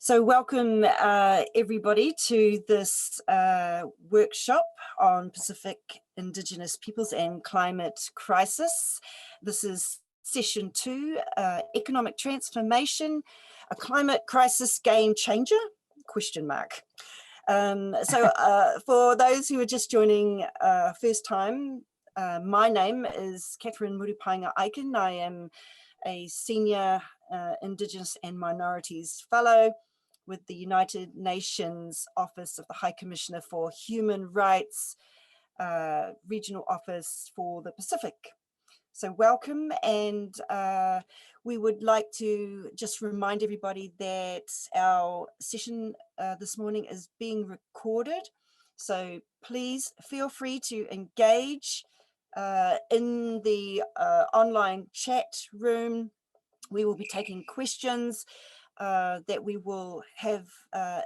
So welcome everybody to this workshop on Pacific Indigenous Peoples and Climate Crisis. This is session 2, Economic Transformation, a Climate Crisis Game Changer? Question mark. For those who are just joining first time, my name is Murupaenga-Ikenn. I am a Senior Indigenous and Minorities Fellow with the United Nations Office of the High Commissioner for Human Rights, Regional Office for the Pacific. So welcome, and we would like to just remind everybody that our session this morning is being recorded. So please feel free to engage in the online chat room. We will be taking questions that we will have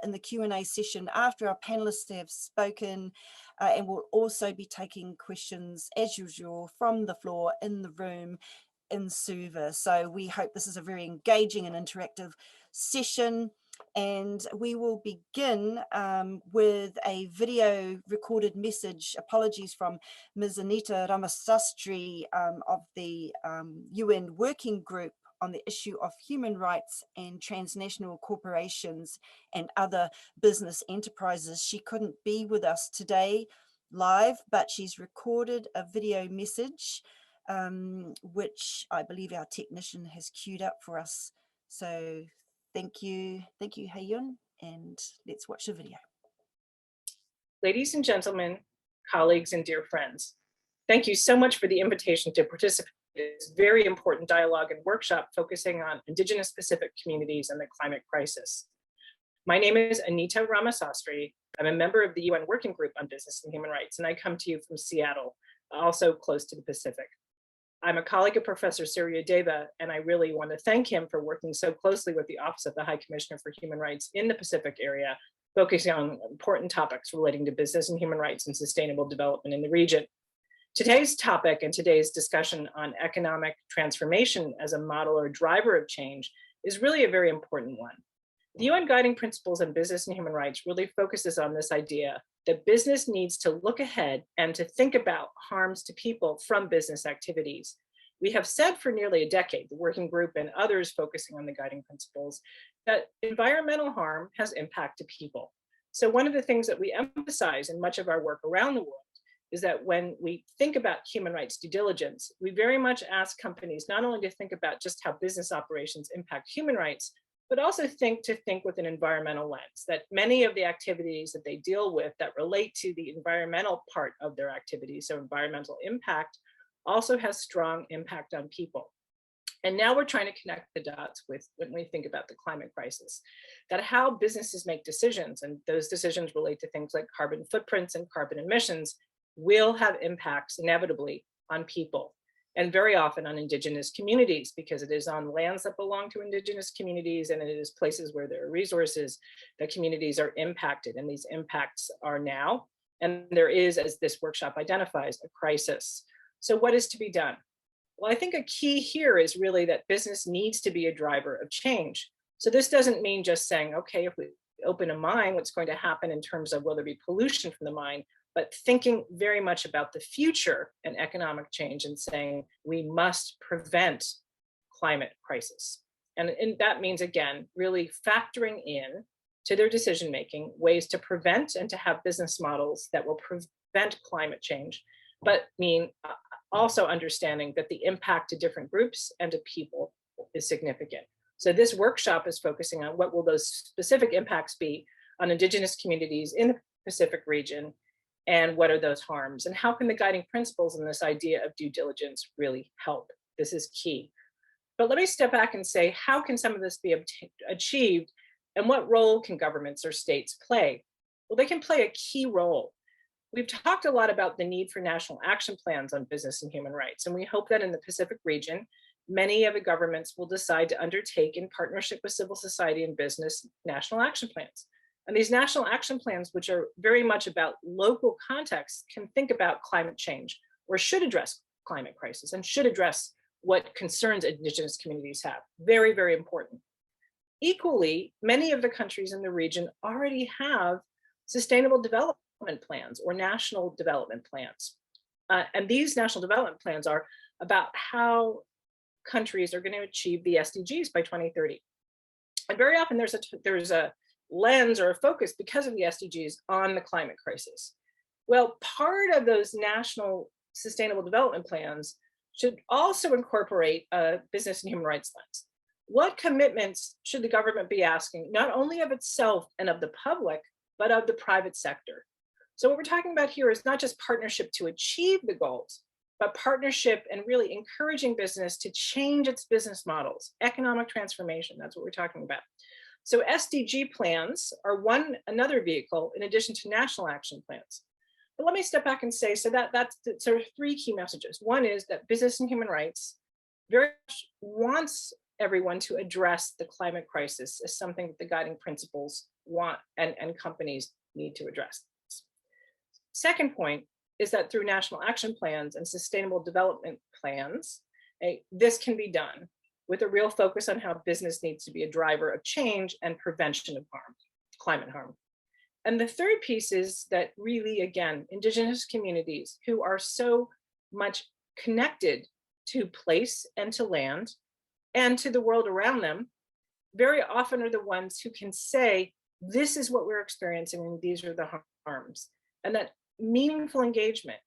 in the Q&A session after our panelists have spoken, and we'll also be taking questions as usual from the floor in the room in Suva. So we hope this is a very engaging and interactive session, and we will begin with a video recorded message. Apologies from Ms. Anita Ramasastry of the UN Working Group on the issue of human rights and transnational corporations and other business enterprises. She couldn't be with us today live, but she's recorded a video message, which I believe our technician has queued up for us. So thank you, Hayden, and let's watch the video. Ladies and gentlemen, colleagues and dear friends, thank you so much for the invitation to participate in this very important dialogue and workshop focusing on Indigenous Pacific communities and the climate crisis. My name is Anita Ramasastry. I'm a member of the UN Working Group on Business and Human Rights, and I come to you from Seattle, also close to the Pacific. I'm a colleague of Professor Surya Deva, and I really want to thank him for working so closely with the Office of the High Commissioner for Human Rights in the Pacific area, focusing on important topics relating to business and human rights and sustainable development in the region. Today's topic and today's discussion on economic transformation as a model or driver of change is really a very important one. The UN Guiding Principles on Business and Human Rights really focuses on this idea that business needs to look ahead and to think about harms to people from business activities. We have said for nearly a decade, the working group and others focusing on the guiding principles, that environmental harm has impact to people. So one of the things that we emphasize in much of our work around the world is that when we think about human rights due diligence, we very much ask companies not only to think about just how business operations impact human rights, but also think with an environmental lens, that many of the activities that they deal with that relate to the environmental part of their activities, so environmental impact, also has strong impact on people. And now we're trying to connect the dots with when we think about the climate crisis, that how businesses make decisions, and those decisions relate to things like carbon footprints and carbon emissions, will have impacts inevitably on people, and very often on Indigenous communities, because it is on lands that belong to Indigenous communities, and it is places where there are resources that communities are impacted, and these impacts are now, and there is, as this workshop identifies, a crisis. So what is to be done? Well, I think a key here is really that business needs to be a driver of change. So this doesn't mean just saying, okay, if we open a mine, what's going to happen in terms of will there be pollution from the mine, but thinking very much about the future and economic change and saying we must prevent climate crisis. And that means, again, really factoring in to their decision-making ways to prevent and to have business models that will prevent climate change, but mean also understanding that the impact to different groups and to people is significant. So this workshop is focusing on what will those specific impacts be on Indigenous communities in the Pacific region, and what are those harms, and how can the guiding principles and this idea of due diligence really help? This is key. But let me step back and say, how can some of this be achieved, and what role can governments or states play? Well, they can play a key role. We've talked a lot about the need for national action plans on business and human rights, and we hope that in the Pacific region, many of the governments will decide to undertake, in partnership with civil society and business, national action plans. And these national action plans, which are very much about local context, can think about climate change, or should address climate crisis, and should address what concerns Indigenous communities have. Very, very important. Equally, many of the countries in the region already have sustainable development plans or national development plans. And these national development plans are about how countries are going to achieve the SDGs by 2030. And very often there's a lens or a focus because of the SDGs on the climate crisis. Well, part of those national sustainable development plans should also incorporate a business and human rights lens. What commitments should the government be asking, not only of itself and of the public, but of the private sector? So what we're talking about here is not just partnership to achieve the goals, but partnership and really encouraging business to change its business models, economic transformation, that's what we're talking about. So SDG plans are another vehicle in addition to national action plans. But let me step back and say, so that's sort of three key messages. One is that business and human rights very much wants everyone to address the climate crisis as something that the guiding principles want and companies need to address. Second point is that through national action plans and sustainable development plans, this can be done with a real focus on how business needs to be a driver of change and prevention of harm, climate harm. And the third piece is that really, again, Indigenous communities who are so much connected to place and to land and to the world around them, very often are the ones who can say, this is what we're experiencing and these are the harms. And that meaningful engagement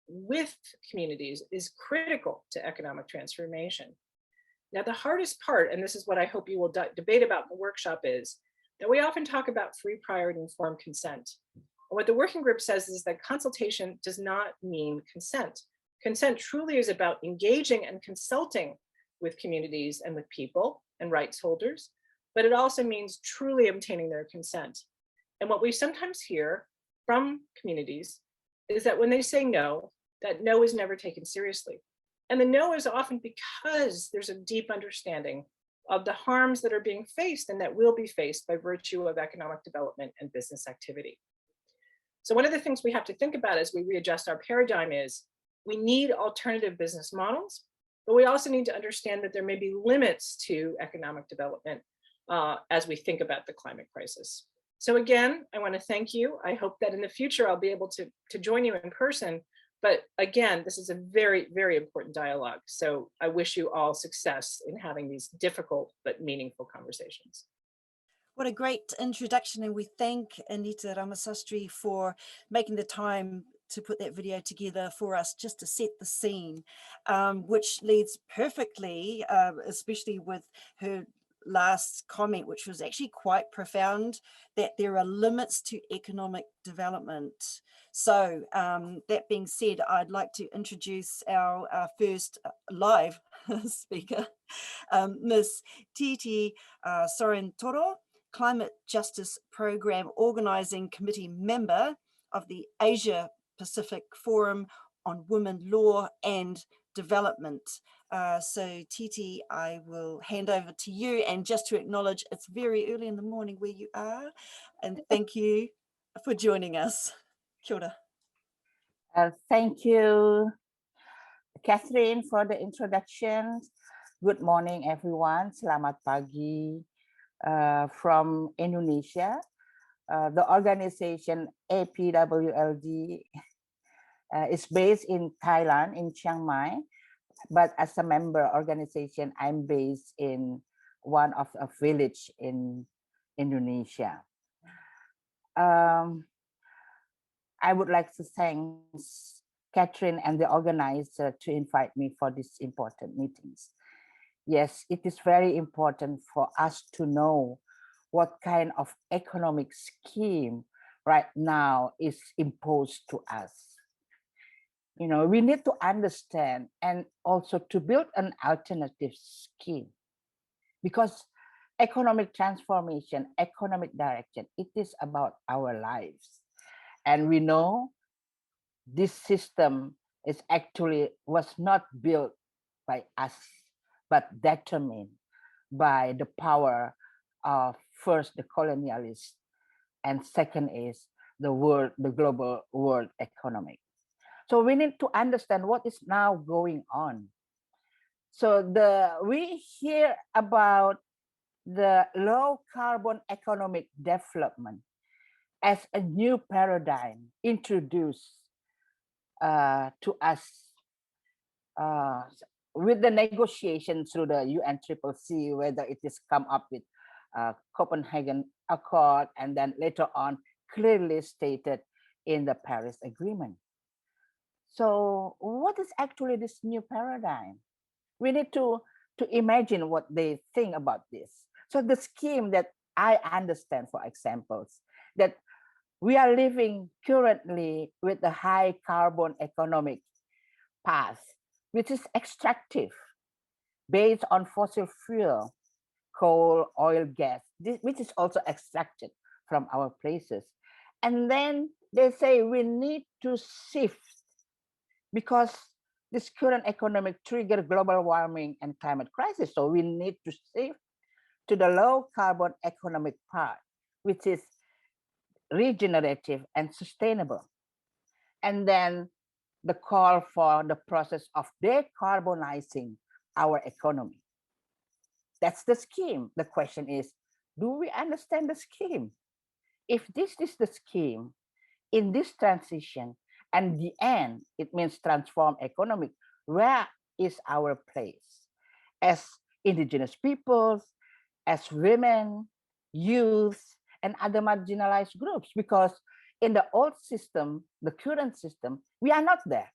with communities is critical to economic transformation. Now, the hardest part, and this is what I hope you will debate about in the workshop, is that we often talk about free, prior, and informed consent. And what the working group says is that consultation does not mean consent. Consent truly is about engaging and consulting with communities and with people and rights holders, but it also means truly obtaining their consent. And what we sometimes hear from communities is that when they say no, that no is never taken seriously. And the no is often because there's a deep understanding of the harms that are being faced and that will be faced by virtue of economic development and business activity. So one of the things we have to think about as we readjust our paradigm is we need alternative business models, but we also need to understand that there may be limits to economic development as we think about the climate crisis. So again, I want to thank you. I hope that in the future I'll be able to join you in person. But again, this is a very, very important dialogue. So I wish you all success in having these difficult but meaningful conversations. What a great introduction, and we thank Anita Ramasastry for making the time to put that video together for us just to set the scene, which leads perfectly, especially with her last comment, which was actually quite profound, that there are limits to economic development. So that being said, I'd like to introduce our first live speaker, Ms. Titi Soentoro, Climate Justice Program Organising Committee member of the Asia Pacific Forum on Women, Law and Development. So Titi, I will hand over to you, and just to acknowledge it's very early in the morning where you are, and thank you for joining us. Kia ora. Thank you, Catherine, for the introduction. Good morning, everyone. Selamat pagi from Indonesia. The organization APWLD is based in Thailand, in Chiang Mai. But as a member organization, I'm based in one of a village in Indonesia. I would like to thank Catherine and the organizer to invite me for these important meetings. Yes, it is very important for us to know what kind of economic scheme right now is imposed to us. You know, we need to understand and also to build an alternative scheme, because economic transformation, economic direction, it is about our lives. And we know this system is actually was not built by us, but determined by the power of first the colonialists, and second is the global world economic. So we need to understand what is now going on. So we hear about the low carbon economic development as a new paradigm introduced to us with the negotiation through the UNCCC, whether it is come up with Copenhagen Accord and then later on clearly stated in the Paris Agreement. So what is actually this new paradigm? We need to imagine what they think about this. So the scheme that I understand, for examples, that we are living currently with a high carbon economic path, which is extractive, based on fossil fuel, coal, oil, gas, which is also extracted from our places. And then they say we need to shift because this current economic trigger global warming and climate crisis. So we need to shift to the low carbon economic part, which is regenerative and sustainable. And then the call for the process of decarbonizing our economy. That's the scheme. The question is, do we understand the scheme? If this is the scheme, in this transition, and the end, it means transform economic, where is our place as indigenous peoples, as women, youth, and other marginalized groups? Because in the old system, the current system, we are not there.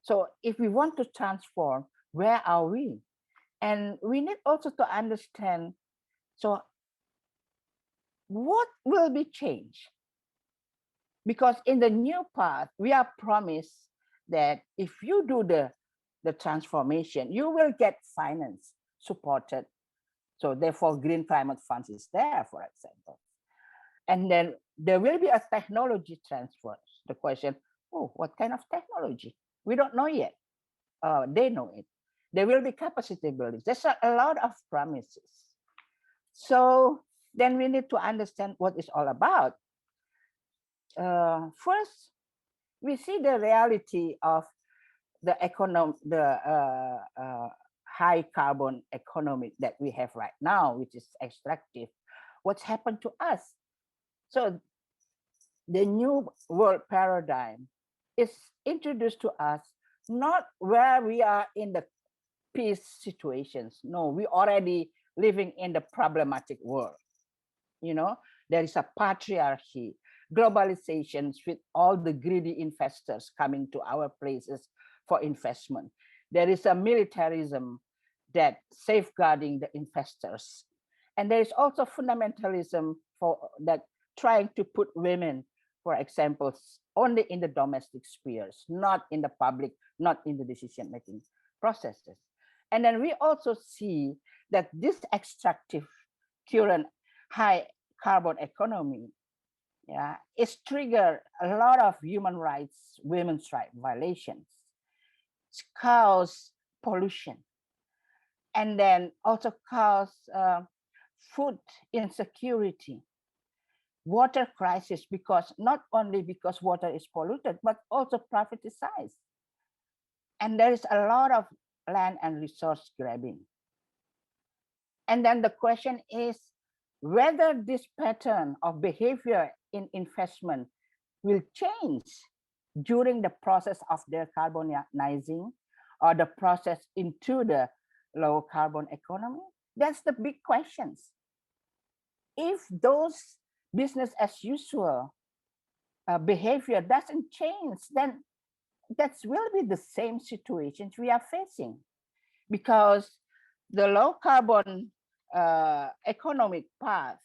So if we want to transform, where are we? And we need also to understand, so what will be changed? Because in the new path, we are promised that if you do the transformation, you will get finance supported. So therefore, Green Climate Funds is there, for example. And then there will be a technology transfer. The question, oh, what kind of technology? We don't know yet. They know it. There will be capacity building. There's a lot of promises. So then we need to understand what it's all about. First, we see the reality of the high carbon economy that we have right now, which is extractive. What's happened to us? So the new world paradigm is introduced to us not where we are in the peace situations. No, we already living in the problematic world. You know, there is a patriarchy, globalizations with all the greedy investors coming to our places for investment. There is a militarism that safeguarding the investors. And there is also fundamentalism for that trying to put women, for example, only in the domestic spheres, not in the public, not in the decision-making processes. And then we also see that this extractive current high carbon economy is trigger a lot of human rights, women's rights violations, cause pollution, and then also cause food insecurity, water crisis, because not only because water is polluted, but also privatized. And there is a lot of land and resource grabbing. And then the question is whether this pattern of behavior in investment will change during the process of decarbonizing or the process into the low carbon economy. That's the big questions. If those business as usual behavior doesn't change, then that will be the same situations we are facing, because the low carbon economic path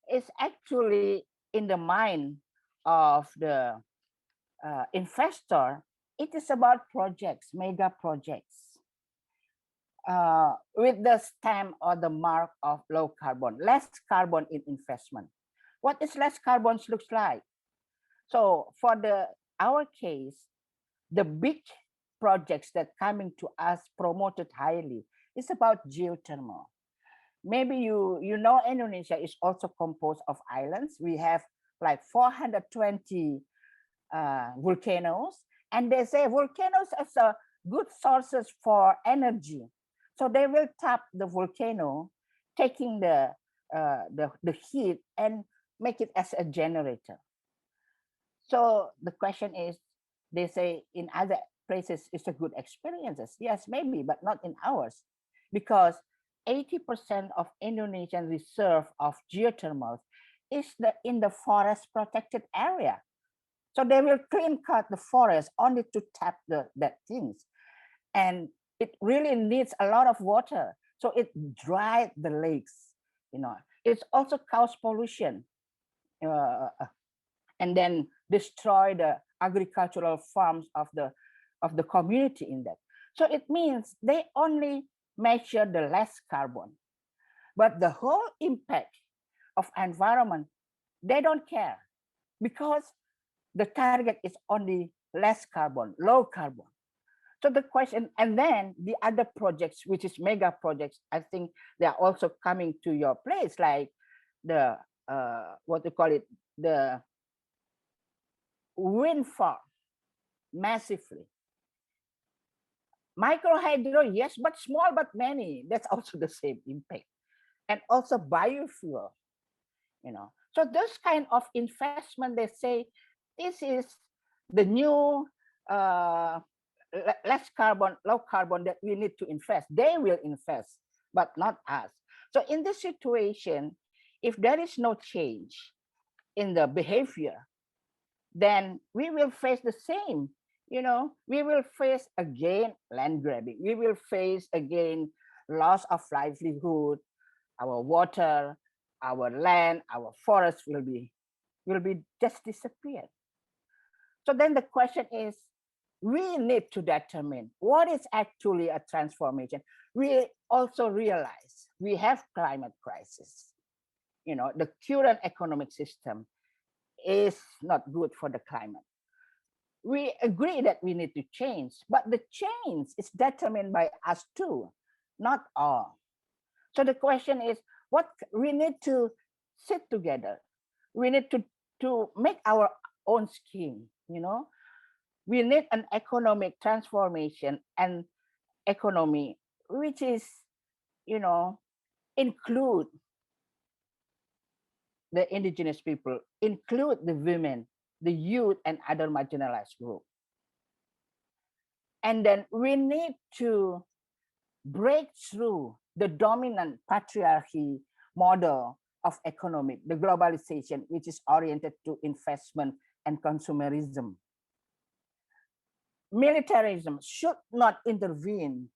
is actually in the mind of the investor. It is about projects, mega projects, with the stamp or the mark of low carbon, less carbon in investment. What is less carbon looks like? So for our case, the big projects that coming to us promoted highly is about geothermal. Maybe you know Indonesia is also composed of islands. We have like 420 volcanoes, and they say volcanoes are good sources for energy. So they will tap the volcano taking the heat and make it as a generator. So the question is, they say in other places it's a good experiences. Yes, maybe, but not in ours, because 80% of Indonesian reserve of geothermal is in the forest protected area. So they will clean cut the forest only to tap that things. And it really needs a lot of water. So it dried the lakes, you know. It's also cause pollution, and then destroy the agricultural farms of the community in that. So it means they only measure the less carbon, but the whole impact of environment, they don't care, because the target is only less carbon, low carbon. So the question, and then the other projects, which is mega projects, I think they are also coming to your place, like the what you call it, the wind farm, massively. Micro hydro, yes, but small but many. That's also the same impact. And also biofuel, you know. So those kind of investment, they say, this is the new less carbon, low carbon that we need to invest. They will invest, but not us. So in this situation, if there is no change in the behavior, then we will face the same. You know, we will face again land grabbing. We will face again loss of livelihood. Our water, our land, our forests will be just disappeared. So then the question is, we need to determine what is actually a transformation. We also realize we have climate crisis. You know, the current economic system is not good for the climate. We agree that we need to change, but the change is determined by us too, not all. So the question is, what we need to sit together. We need to make our own scheme, you know. We need an economic transformation and economy which is, you know, include the indigenous people, include the women, the youth, and other marginalized groups. And then we need to break through the dominant patriarchy model of economic, the globalization, which is oriented to investment and consumerism. Militarism should not intervene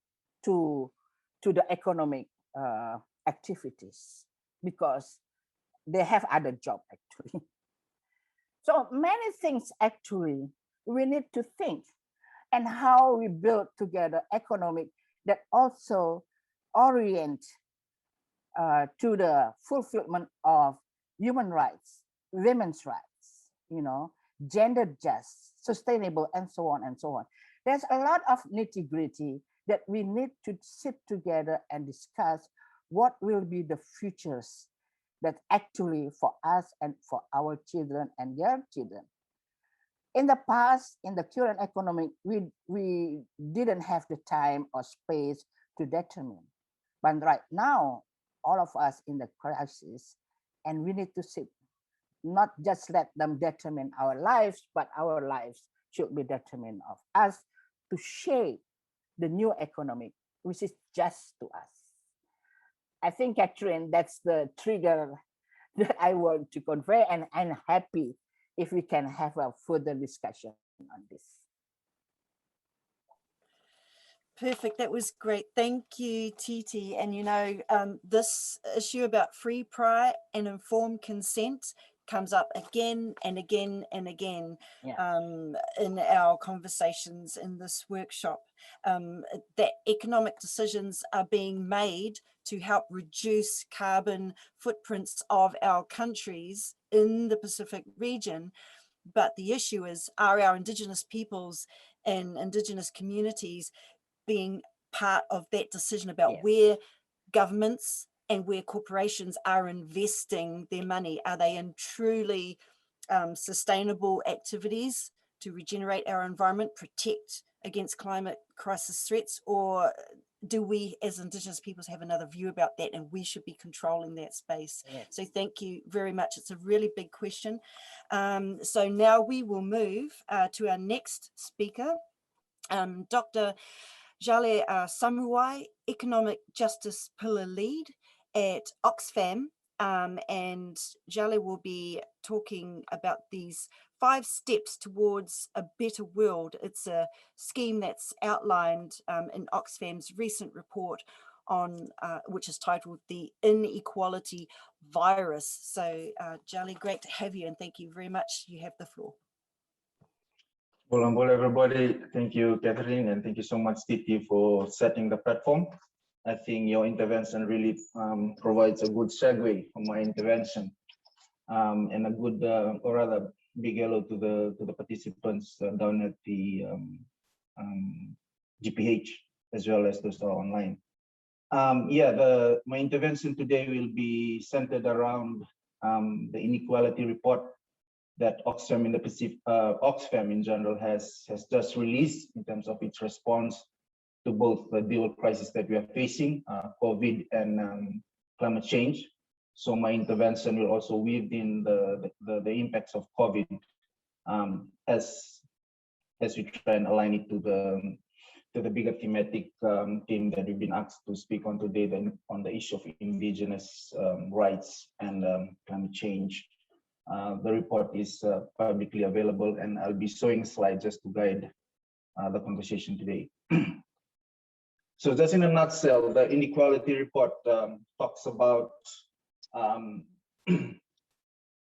to the economic activities, because they have other job actually. So many things actually we need to think, and how we build together economic that also orient to the fulfillment of human rights, women's rights, you know, gender just, sustainable, and so on and so on. There's a lot of nitty-gritty that we need to sit together and discuss what will be the futures that actually for us and for our children and their children. In the past, in the current economic, we didn't have the time or space to determine. But right now, all of us in the crisis, and we need to sit, not just let them determine our lives, but our lives should be determined of us to shape the new economic, which is just to us. I think, Catherine, that's the trigger that I want to convey, and I'm happy if we can have a further discussion on this. Perfect. That was great. Thank you, Titi. And you know, this issue about free, prior, and informed consent comes up again and again and again, yeah, in our conversations in this workshop. That economic decisions are being made to help reduce carbon footprints of our countries in the Pacific region. But the issue is, are our Indigenous peoples and Indigenous communities being part of that decision about, yes, where governments and where corporations are investing their money? Are they in truly sustainable activities to regenerate our environment, protect against climate crisis threats, or do we as Indigenous peoples have another view about that, and we should be controlling that space? Yes. So thank you very much. It's a really big question. So now we will move to our next speaker, Dr. Jale Samuwai, Economic Justice Pillar Lead at Oxfam. And Jale will be talking about these 5 steps towards a better world. It's a scheme that's outlined in Oxfam's recent report on which is titled the Inequality Virus. So Jale, great to have you, and thank you very much. You have the floor. Well, everybody. Thank you, Catherine, and thank you so much, Titi, for setting the platform. I think your intervention really provides a good segue for my intervention, and a good, or rather, big hello to the participants down at the GPH, as well as those who are online. My intervention today will be centered around the Inequality Report that Oxfam in the Pacific, Oxfam in general has just released in terms of its response to both the dual crisis that we are facing, COVID and climate change. So my intervention will also weave in the impacts of COVID as we try and align it to the bigger thematic theme that we've been asked to speak on today, then on the issue of Indigenous rights and climate change. The report is publicly available, and I'll be showing slides just to guide the conversation today. So just in a nutshell, the Inequality Report talks about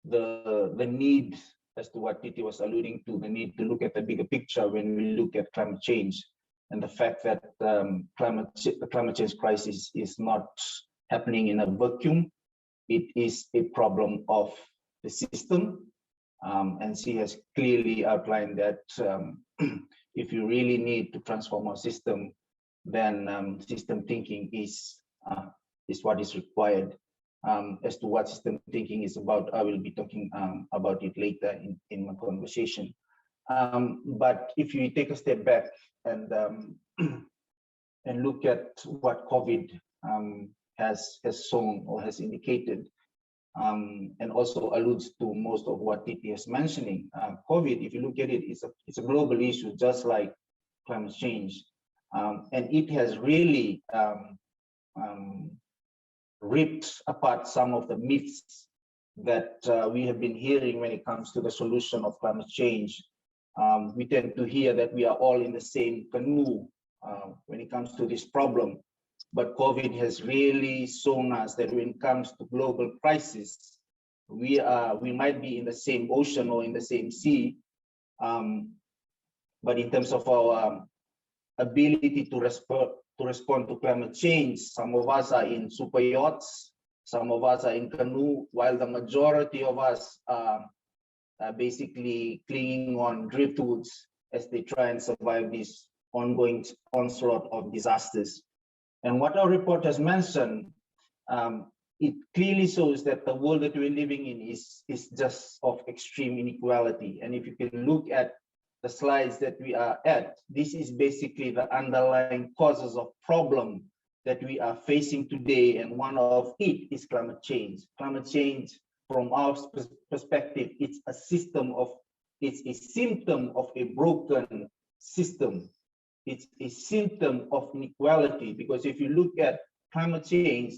the need, as to what Titi was alluding to, the need to look at the bigger picture when we look at climate change, and the fact that the climate change crisis is not happening in a vacuum. It is a problem of the system, and she has clearly outlined that if you really need to transform our system, then system thinking is what is required. As to what system thinking is about, I will be talking about it later in my conversation. But if you take a step back and look at what COVID has shown or has indicated, and also alludes to most of what Titi is mentioning, COVID, if you look at it, it's a global issue, just like climate change. And it has really ripped apart some of the myths that we have been hearing when it comes to the solution of climate change. We tend to hear that we are all in the same canoe when it comes to this problem. But COVID has really shown us that when it comes to global crisis, we might be in the same ocean or in the same sea, but in terms of our ability to respond to climate change, some of us are in super yachts, some of us are in canoe, while the majority of us are basically clinging on driftwoods as they try and survive this ongoing onslaught of disasters. And what our report has mentioned, it clearly shows that the world that we're living in is just of extreme inequality. And if you can look at the slides that we are at, this is basically the underlying causes of problem that we are facing today, and one of it is climate change. Climate change, from our perspective, it's a symptom of a broken system. It's a symptom of inequality, because if you look at climate change,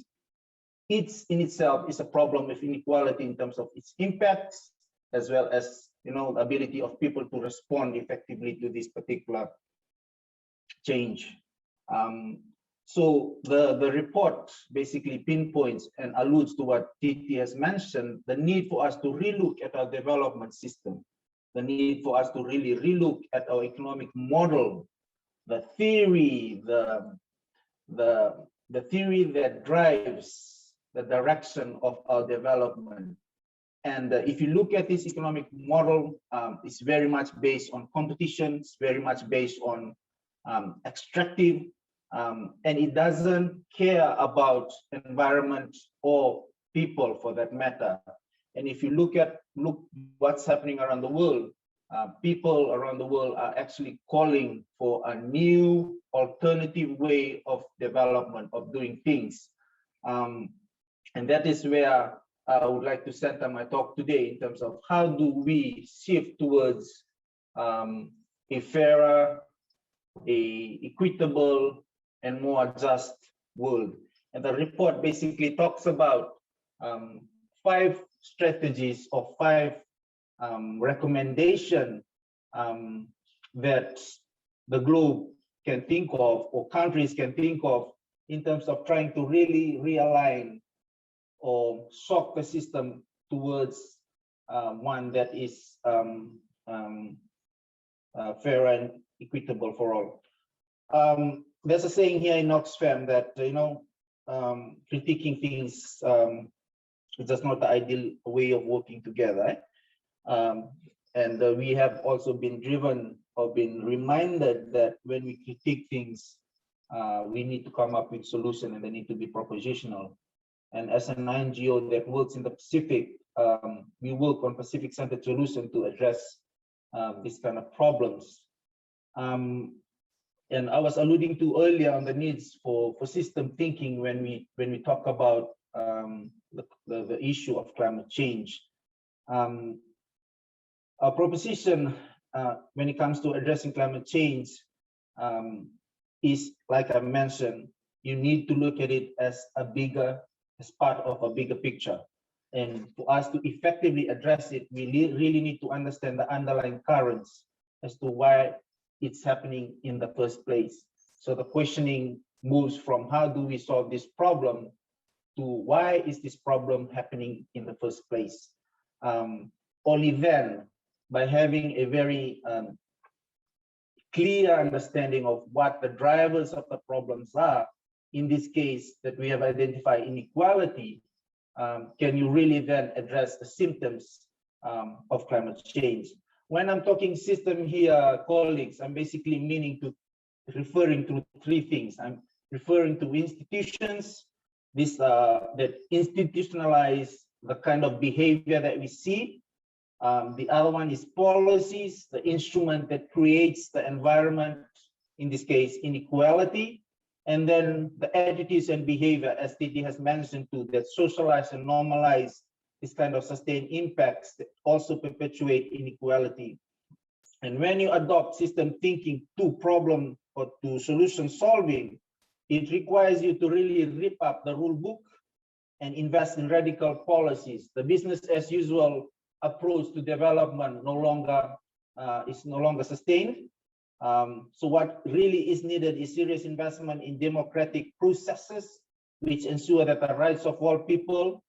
it's in itself is a problem of inequality in terms of its impacts, as well as the ability of people to respond effectively to this particular change. So the report basically pinpoints and alludes to what Titi has mentioned, the need for us to relook at our development system, the need for us to really relook at our economic model, the theory, the theory that drives the direction of our development. And if you look at this economic model, it's very much based on competition, it's very much based on extractive, and it doesn't care about environment or people for that matter. And if you look what's happening around the world, people around the world are actually calling for a new alternative way of development, of doing things. And that is where I would like to center my talk today in terms of how do we shift towards a fairer, a equitable, and more just world. And the report basically talks about 5 strategies or 5 recommendations that the globe can think of, or countries can think of, in terms of trying to really realign or shock the system towards one that is fair and equitable for all. There's a saying here in Oxfam that, critiquing things is just not the ideal way of working together. And we have also been driven or been reminded that when we critique things, we need to come up with solutions, and they need to be propositional. And as an NGO that works in the Pacific, we work on Pacific-centered solutions to address these kind of problems. And I was alluding to earlier on the needs for system thinking when we talk about the issue of climate change. Our proposition when it comes to addressing climate change is, like I mentioned, you need to look at it as part of a bigger picture. And for us to effectively address it, we really need to understand the underlying currents as to why it's happening in the first place. So the questioning moves from how do we solve this problem to why is this problem happening in the first place. Only then, by having a very clear understanding of what the drivers of the problems are, in this case that we have identified inequality, can you really then address the symptoms of climate change. When I'm talking system here, colleagues, I'm basically referring to 3 things. I'm referring to institutions, that institutionalize the kind of behavior that we see. The other one is policies, the instrument that creates the environment, in this case, inequality. And then the attitudes and behavior, as Titi has mentioned too, that socialize and normalize this kind of sustained impacts that also perpetuate inequality. And when you adopt system thinking to problem or to solution solving, it requires you to really rip up the rule book and invest in radical policies. The business as usual approach to development is no longer sustained. So what really is needed is serious investment in democratic processes, which ensure that the rights of all people,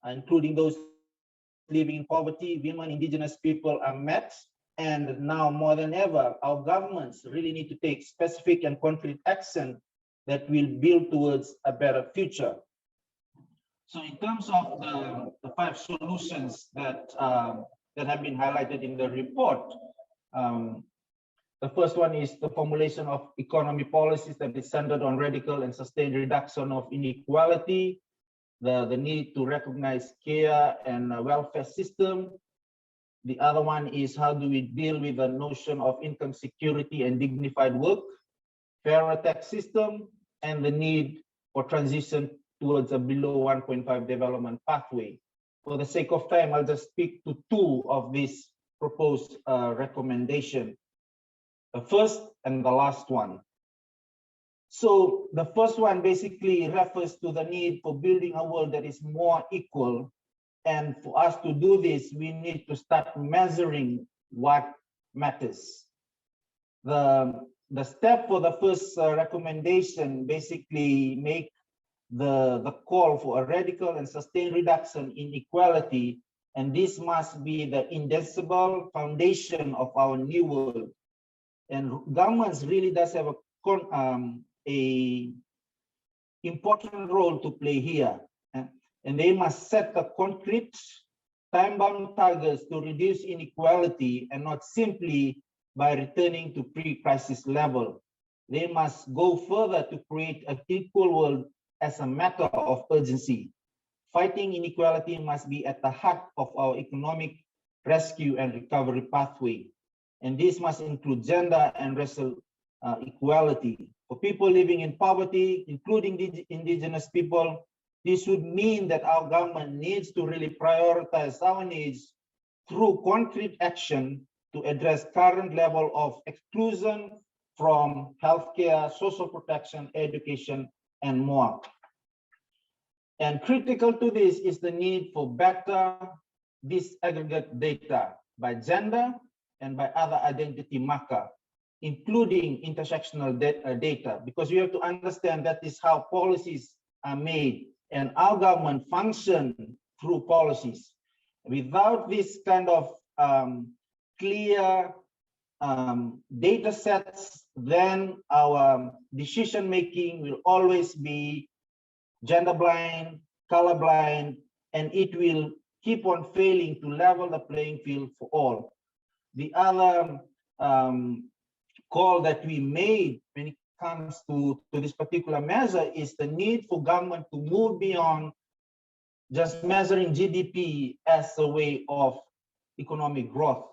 including those living in poverty, women, indigenous people, are met. And now more than ever, our governments really need to take specific and concrete action that will build towards a better future. So in terms of the 5 solutions that have been highlighted in the report, the first one is the formulation of economy policies that is centered on radical and sustained reduction of inequality, the need to recognize care and welfare system. The other one is how do we deal with the notion of income security and dignified work, fairer tax system, and the need for transition towards a below 1.5 development pathway. For the sake of time, I'll just speak to 2 of these proposed recommendations. The first and the last one. So the first one basically refers to the need for building a world that is more equal. And for us to do this, we need to start measuring what matters. The step for the first recommendation basically make the call for a radical and sustained reduction in inequality, and this must be the indefensible foundation of our new world. And governments really does have a important role to play here, and they must set the concrete time-bound targets to reduce inequality, and not simply by returning to pre-crisis level. They must go further to create an equal world as a matter of urgency. Fighting inequality must be at the heart of our economic rescue and recovery pathway. And this must include gender and racial equality. For people living in poverty, including the indigenous people, this would mean that our government needs to really prioritize our needs through concrete action to address current level of exclusion from healthcare, social protection, education, and more. And critical to this is the need for better disaggregate data by gender and by other identity marker, including intersectional data, because you have to understand that is how policies are made, and our government function through policies. Without this kind of clear data sets, then our decision making will always be gender blind, color blind, and it will keep on failing to level the playing field for all. The other call that we made when it comes to this particular measure is the need for government to move beyond just measuring GDP as a way of economic growth.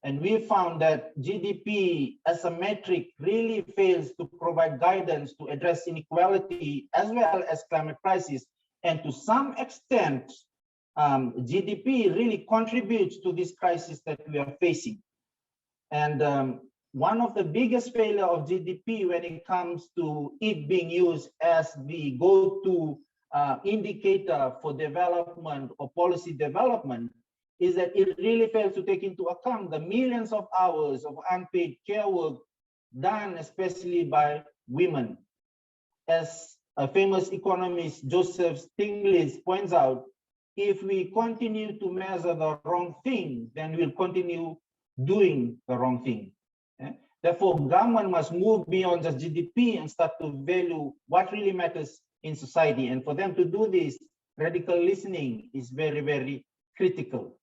And we found that GDP as a metric really fails to provide guidance to address inequality as well as climate crisis. And to some extent, GDP really contributes to this crisis that we are facing. And one of the biggest failure of GDP when it comes to it being used as the go-to indicator for development or policy development is that it really fails to take into account the millions of hours of unpaid care work done especially by women. As a famous economist, Joseph Stiglitz, points out, if we continue to measure the wrong thing, then we'll continue doing the wrong thing. Therefore, government must move beyond just GDP and start to value what really matters in society. And for them to do this, radical listening is very, very critical.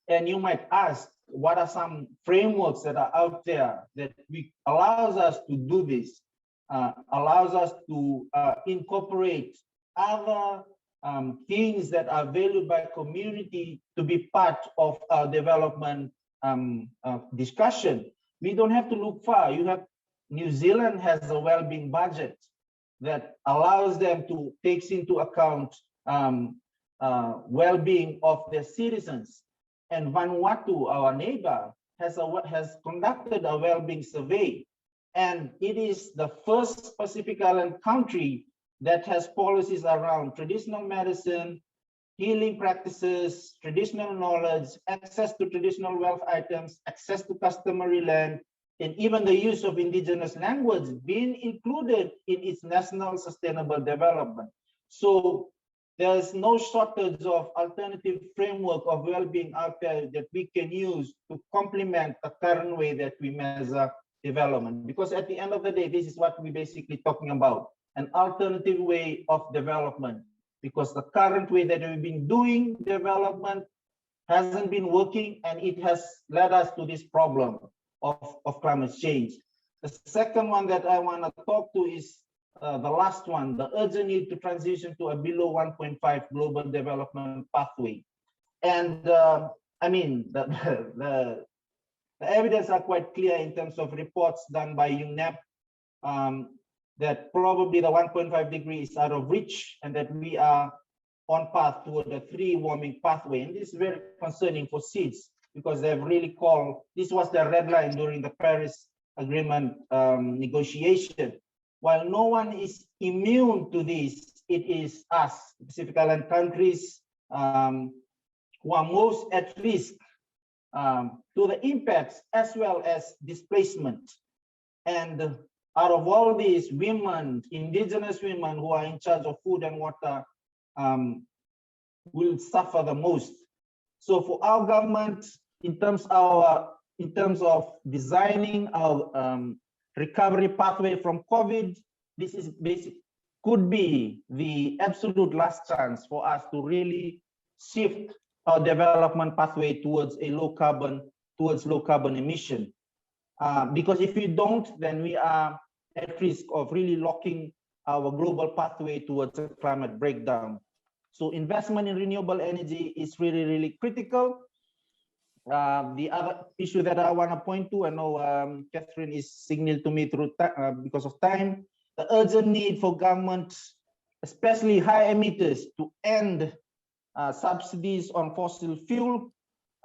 And you might ask, what are some frameworks that are out there that allows us to do this, allows us to incorporate other things that are valued by community to be part of our development discussion. We don't have to look far. New Zealand has a well-being budget that allows them to take into account well-being of their citizens. And Vanuatu, our neighbor, has conducted a well-being survey. And it is the first Pacific Island country that has policies around traditional medicine, healing practices, traditional knowledge, access to traditional wealth items, access to customary land, and even the use of indigenous language being included in its national sustainable development. So there's no shortage of alternative framework of well-being out there that we can use to complement the current way that we measure development. Because at the end of the day, this is what we're basically talking about, an alternative way of development. Because the current way that we've been doing development hasn't been working, and it has led us to this problem of climate change. The second one that I want to talk to is the last one, the urgent need to transition to a below 1.5 global development pathway. And I mean, the evidence are quite clear in terms of reports done by UNEP that probably the 1.5 degrees is out of reach, and that we are on path toward the 3 warming pathway. And this is very concerning for seeds, because they've really called, this was the red line during the Paris Agreement negotiation. While no one is immune to this, it is us, Pacific Island countries, who are most at risk to the impacts as well as displacement. And out of all these, women, indigenous women who are in charge of food and water will suffer the most. So for our government, in terms of designing our recovery pathway from COVID, this is could be the absolute last chance for us to really shift our development pathway towards a low carbon emission. Because if we don't, then we are at risk of really locking our global pathway towards a climate breakdown. So investment in renewable energy is really, really critical. The other issue that I want to point to, I know Catherine is signaled to me through because of time, the urgent need for governments, especially high emitters, to end subsidies on fossil fuel,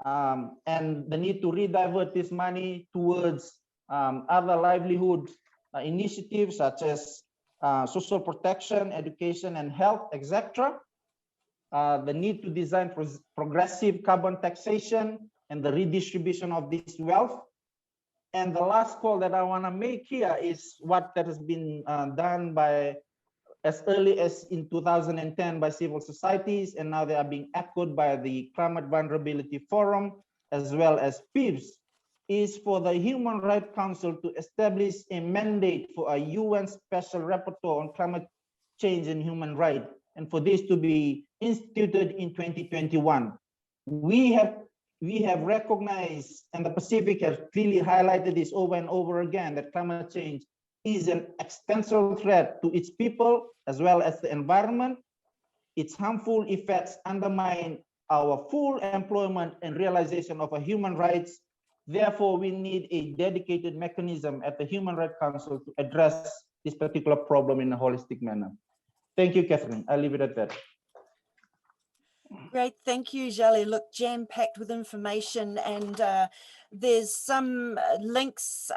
and the need to redivert this money towards other livelihood initiatives such as social protection, education, and health, etc. The need to design progressive carbon taxation and the redistribution of this wealth. And the last call that I want to make here is what that has been done by as early as in 2010 by civil societies, and now they are being echoed by the Climate Vulnerability Forum as well as PIBS, is for the Human Rights Council to establish a mandate for a UN Special Rapporteur on climate change and human rights, and for this to be instituted in 2021. We have recognized, and the Pacific has clearly highlighted this over and over again, that climate change is an existential threat to its people as well as the environment. Its harmful effects undermine our full employment and realization of our human rights. Therefore, we need a dedicated mechanism at the Human Rights Council to address this particular problem in a holistic manner. Thank you, Catherine. I'll leave it at that. Great, thank you, Jale. Look, jam-packed with information, and there's some links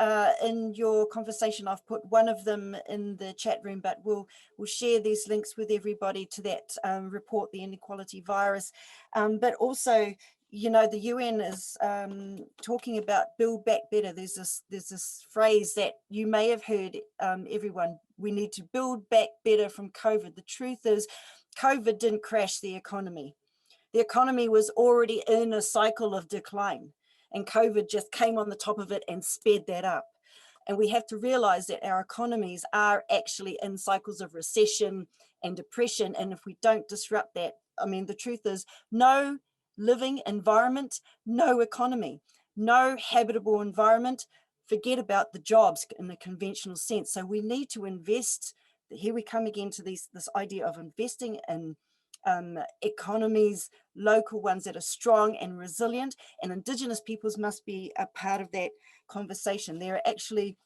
in your conversation. I've put one of them in the chat room, but we'll share these links with everybody to that report, the Inequality Virus. But also, you know, the UN is talking about build back better. There's this phrase that you may have heard, everyone, we need to build back better from COVID. The truth is, COVID didn't crash the economy. The economy was already in a cycle of decline, and COVID just came on the top of it and sped that up. And we have to realize that our economies are actually in cycles of recession and depression. And if we don't disrupt that, I mean, the truth is, no living environment, no economy, no habitable environment, forget about the jobs in the conventional sense. So we need to invest. Here we come again to this idea of investing in economies, local ones that are strong and resilient, and Indigenous peoples must be a part of that conversation. There are actually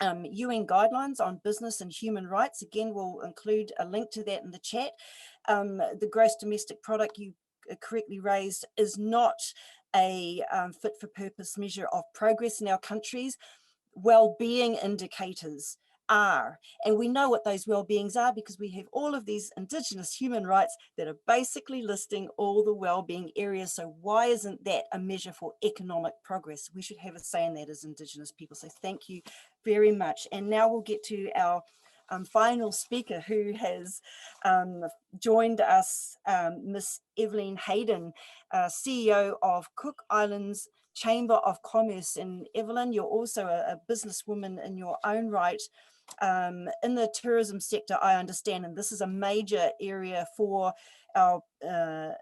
UN guidelines on business and human rights. Again, we'll include a link to that in the chat. The gross domestic product, you correctly raised, is not a fit for purpose measure of progress in our countries. Well-being indicators are, and we know what those well-beings are because we have all of these Indigenous human rights that are basically listing all the well-being areas. So why isn't that a measure for economic progress? We should have a say in that as Indigenous people. So thank you very much. And now we'll get to our final speaker, who has joined us, Miss Eveleen Hayden, CEO of Cook Islands Chamber of Commerce. And Eveleen, you're also a businesswoman in your own right. In the tourism sector, I understand, and this is a major area for our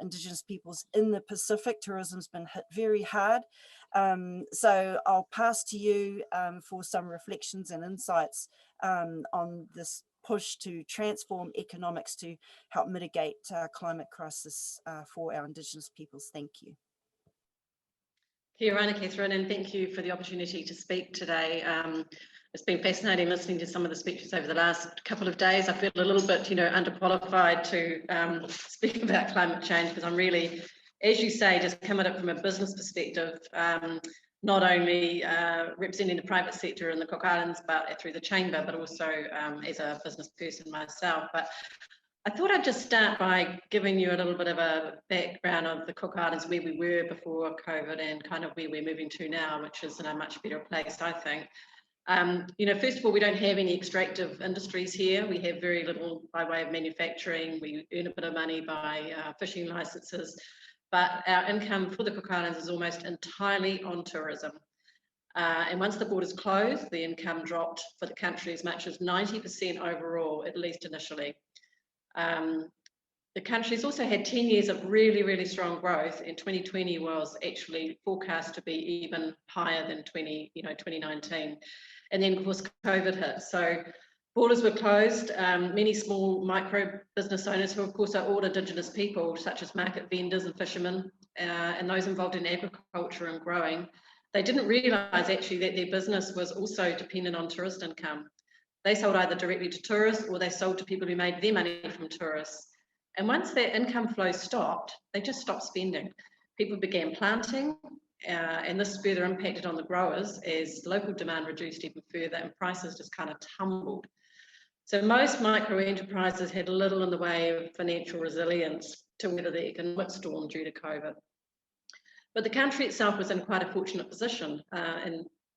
Indigenous peoples in the Pacific. Tourism's been hit very hard. So I'll pass to you for some reflections and insights on this push to transform economics to help mitigate climate crisis for our Indigenous peoples. Thank you. Kia ora, Catherine, and thank you for the opportunity to speak today. It's been fascinating listening to some of the speeches over the last couple of days. I feel a little bit, underqualified to speak about climate change because I'm really, as you say, just coming at it from a business perspective, not only representing the private sector in the Cook Islands, but through the Chamber, but also as a business person myself. But I thought I'd just start by giving you a little bit of a background of the Cook Islands, where we were before COVID and kind of where we're moving to now, which is in a much better place, I think. First of all, we don't have any extractive industries here. We have very little by way of manufacturing. We earn a bit of money by fishing licenses, but our income for the Cook Islands is almost entirely on tourism. And once the borders closed, the income dropped for the country as much as 90% overall, at least initially. The country's also had 10 years of really, really strong growth, and 2020 was actually forecast to be even higher than 2019. And then of course COVID hit. So Borders were closed. Many small micro business owners, who of course are all Indigenous people, such as market vendors and fishermen, and those involved in agriculture and growing, they didn't realise actually that their business was also dependent on tourist income. They sold either directly to tourists or they sold to people who made their money from tourists. And once that income flow stopped, they just stopped spending. People began planting, and this further impacted on the growers as local demand reduced even further and prices just kind of tumbled. So most micro enterprises had little in the way of financial resilience to weather the economic storm due to COVID. But the country itself was in quite a fortunate position,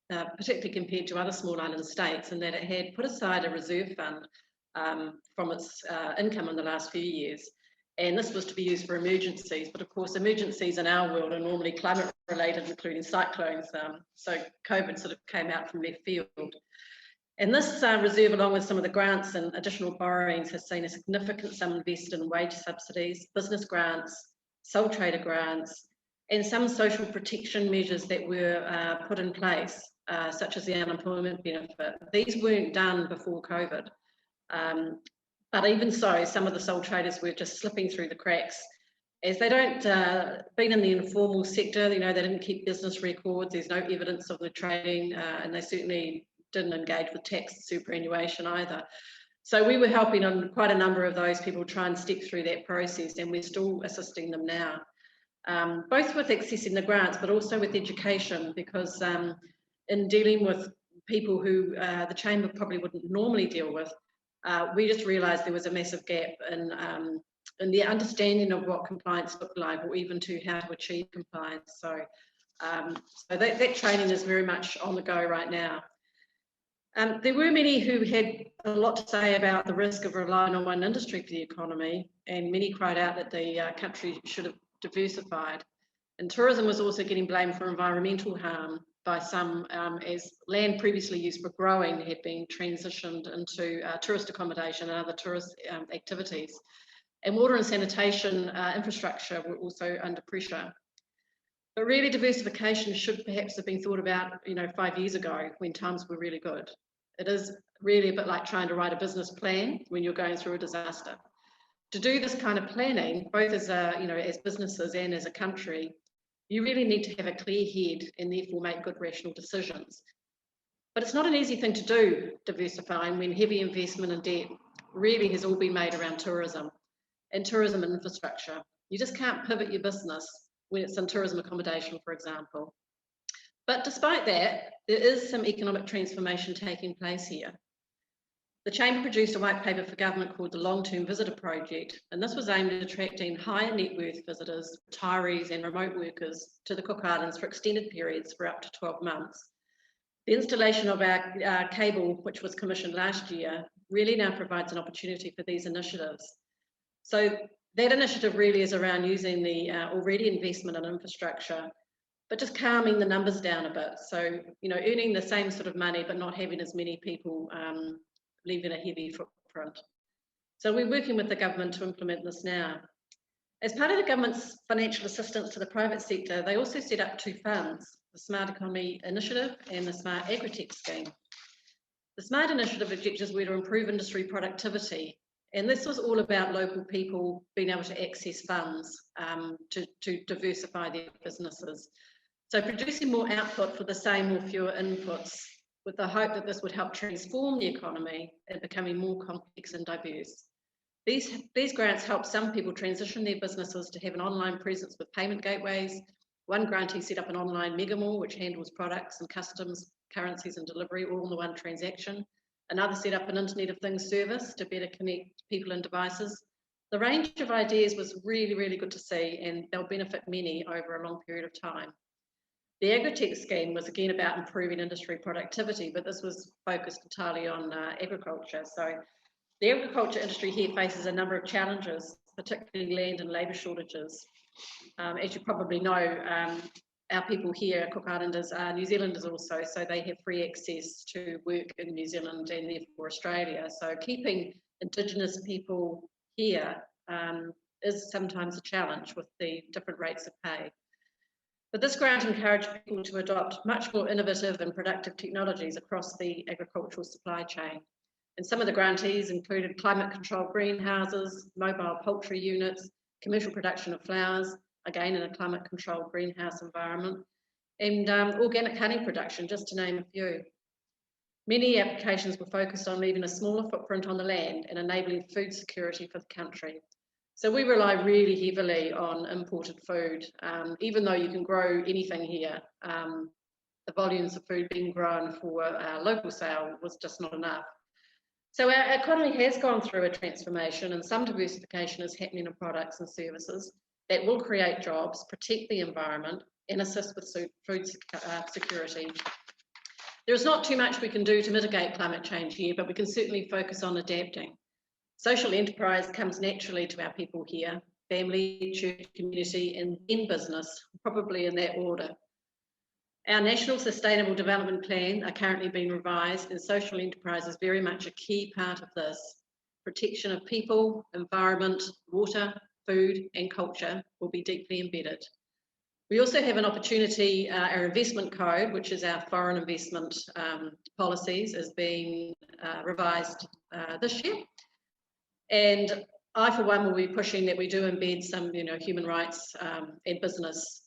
particularly compared to other small island states, in that it had put aside a reserve fund from its income in the last few years. And this was to be used for emergencies, but of course emergencies in our world are normally climate related, including cyclones. So COVID sort of came out from left field. And this reserve, along with some of the grants and additional borrowings, has seen a significant sum invested in wage subsidies, business grants, sole trader grants, and some social protection measures that were put in place, such as the unemployment benefit. These weren't done before COVID. But even so, some of the sole traders were just slipping through the cracks, as they don't, being in the informal sector, you know, they didn't keep business records, there's no evidence of the trading, and they certainly didn't engage with tax superannuation either. So we were helping on quite a number of those people try and step through that process, and we're still assisting them now, both with accessing the grants, but also with education, because in dealing with people who the Chamber probably wouldn't normally deal with, we just realised there was a massive gap in the understanding of what compliance looked like, or even to how to achieve compliance. So, that training is very much on the go right now. There were many who had a lot to say about the risk of relying on one industry for the economy, and many cried out that the country should have diversified. And tourism was also getting blamed for environmental harm by some, as land previously used for growing had been transitioned into tourist accommodation and other tourist activities. And water and sanitation infrastructure were also under pressure. But really, diversification should perhaps have been thought about, you know, 5 years ago when times were really good. It is really a bit like trying to write a business plan when you're going through a disaster. To do this kind of planning, both as as businesses and as a country, you really need to have a clear head and therefore make good rational decisions. But it's not an easy thing to do, diversifying, when heavy investment and debt really has all been made around tourism and tourism infrastructure. You just can't pivot your business when it's in tourism accommodation, for example. But despite that, there is some economic transformation taking place here. The Chamber produced a white paper for government called the Long-Term Visitor Project, and this was aimed at attracting higher net worth visitors, retirees and remote workers to the Cook Islands for extended periods for up to 12 months. The installation of our cable, which was commissioned last year, really now provides an opportunity for these initiatives. So that initiative really is around using the already investment in infrastructure, but just calming the numbers down a bit. So, you know, earning the same sort of money, but not having as many people leaving a heavy footprint. So we're working with the government to implement this now. As part of the government's financial assistance to the private sector, they also set up two funds, the Smart Economy Initiative and the Smart Agritech Scheme. The Smart Initiative objectives were to improve industry productivity, and this was all about local people being able to access funds to diversify their businesses. So producing more output for the same or fewer inputs, with the hope that this would help transform the economy and becoming more complex and diverse. These grants help some people transition their businesses to have an online presence with payment gateways. One grantee set up an online mega mall which handles products and customs, currencies and delivery all in the one transaction. Another set up an Internet of Things service to better connect people and devices. The range of ideas was really, really good to see, and they'll benefit many over a long period of time. The Agritech scheme was again about improving industry productivity, but this was focused entirely on agriculture. So the agriculture industry here faces a number of challenges, particularly land and labour shortages. As you probably know, our people here, Cook Islanders, are New Zealanders also, so they have free access to work in New Zealand and therefore Australia. So keeping Indigenous people here is sometimes a challenge with the different rates of pay. But this grant encouraged people to adopt much more innovative and productive technologies across the agricultural supply chain. And some of the grantees included climate controlled greenhouses, mobile poultry units, commercial production of flowers, again in a climate controlled greenhouse environment, and organic honey production, just to name a few. Many applications were focused on leaving a smaller footprint on the land and enabling food security for the country. So we rely really heavily on imported food. Even though you can grow anything here, the volumes of food being grown for local sale was just not enough. So our economy has gone through a transformation, and some diversification is happening in products and services that will create jobs, protect the environment, and assist with food security. There's not too much we can do to mitigate climate change here, but we can certainly focus on adapting. Social enterprise comes naturally to our people here: family, church, community, and in business, probably in that order. Our National Sustainable Development Plan are currently being revised, and social enterprise is very much a key part of this. Protection of people, environment, water, food, and culture will be deeply embedded. We also have an opportunity, our investment code, which is our foreign investment policies, is being revised this year. And I, for one, will be pushing that we do embed some, human rights and business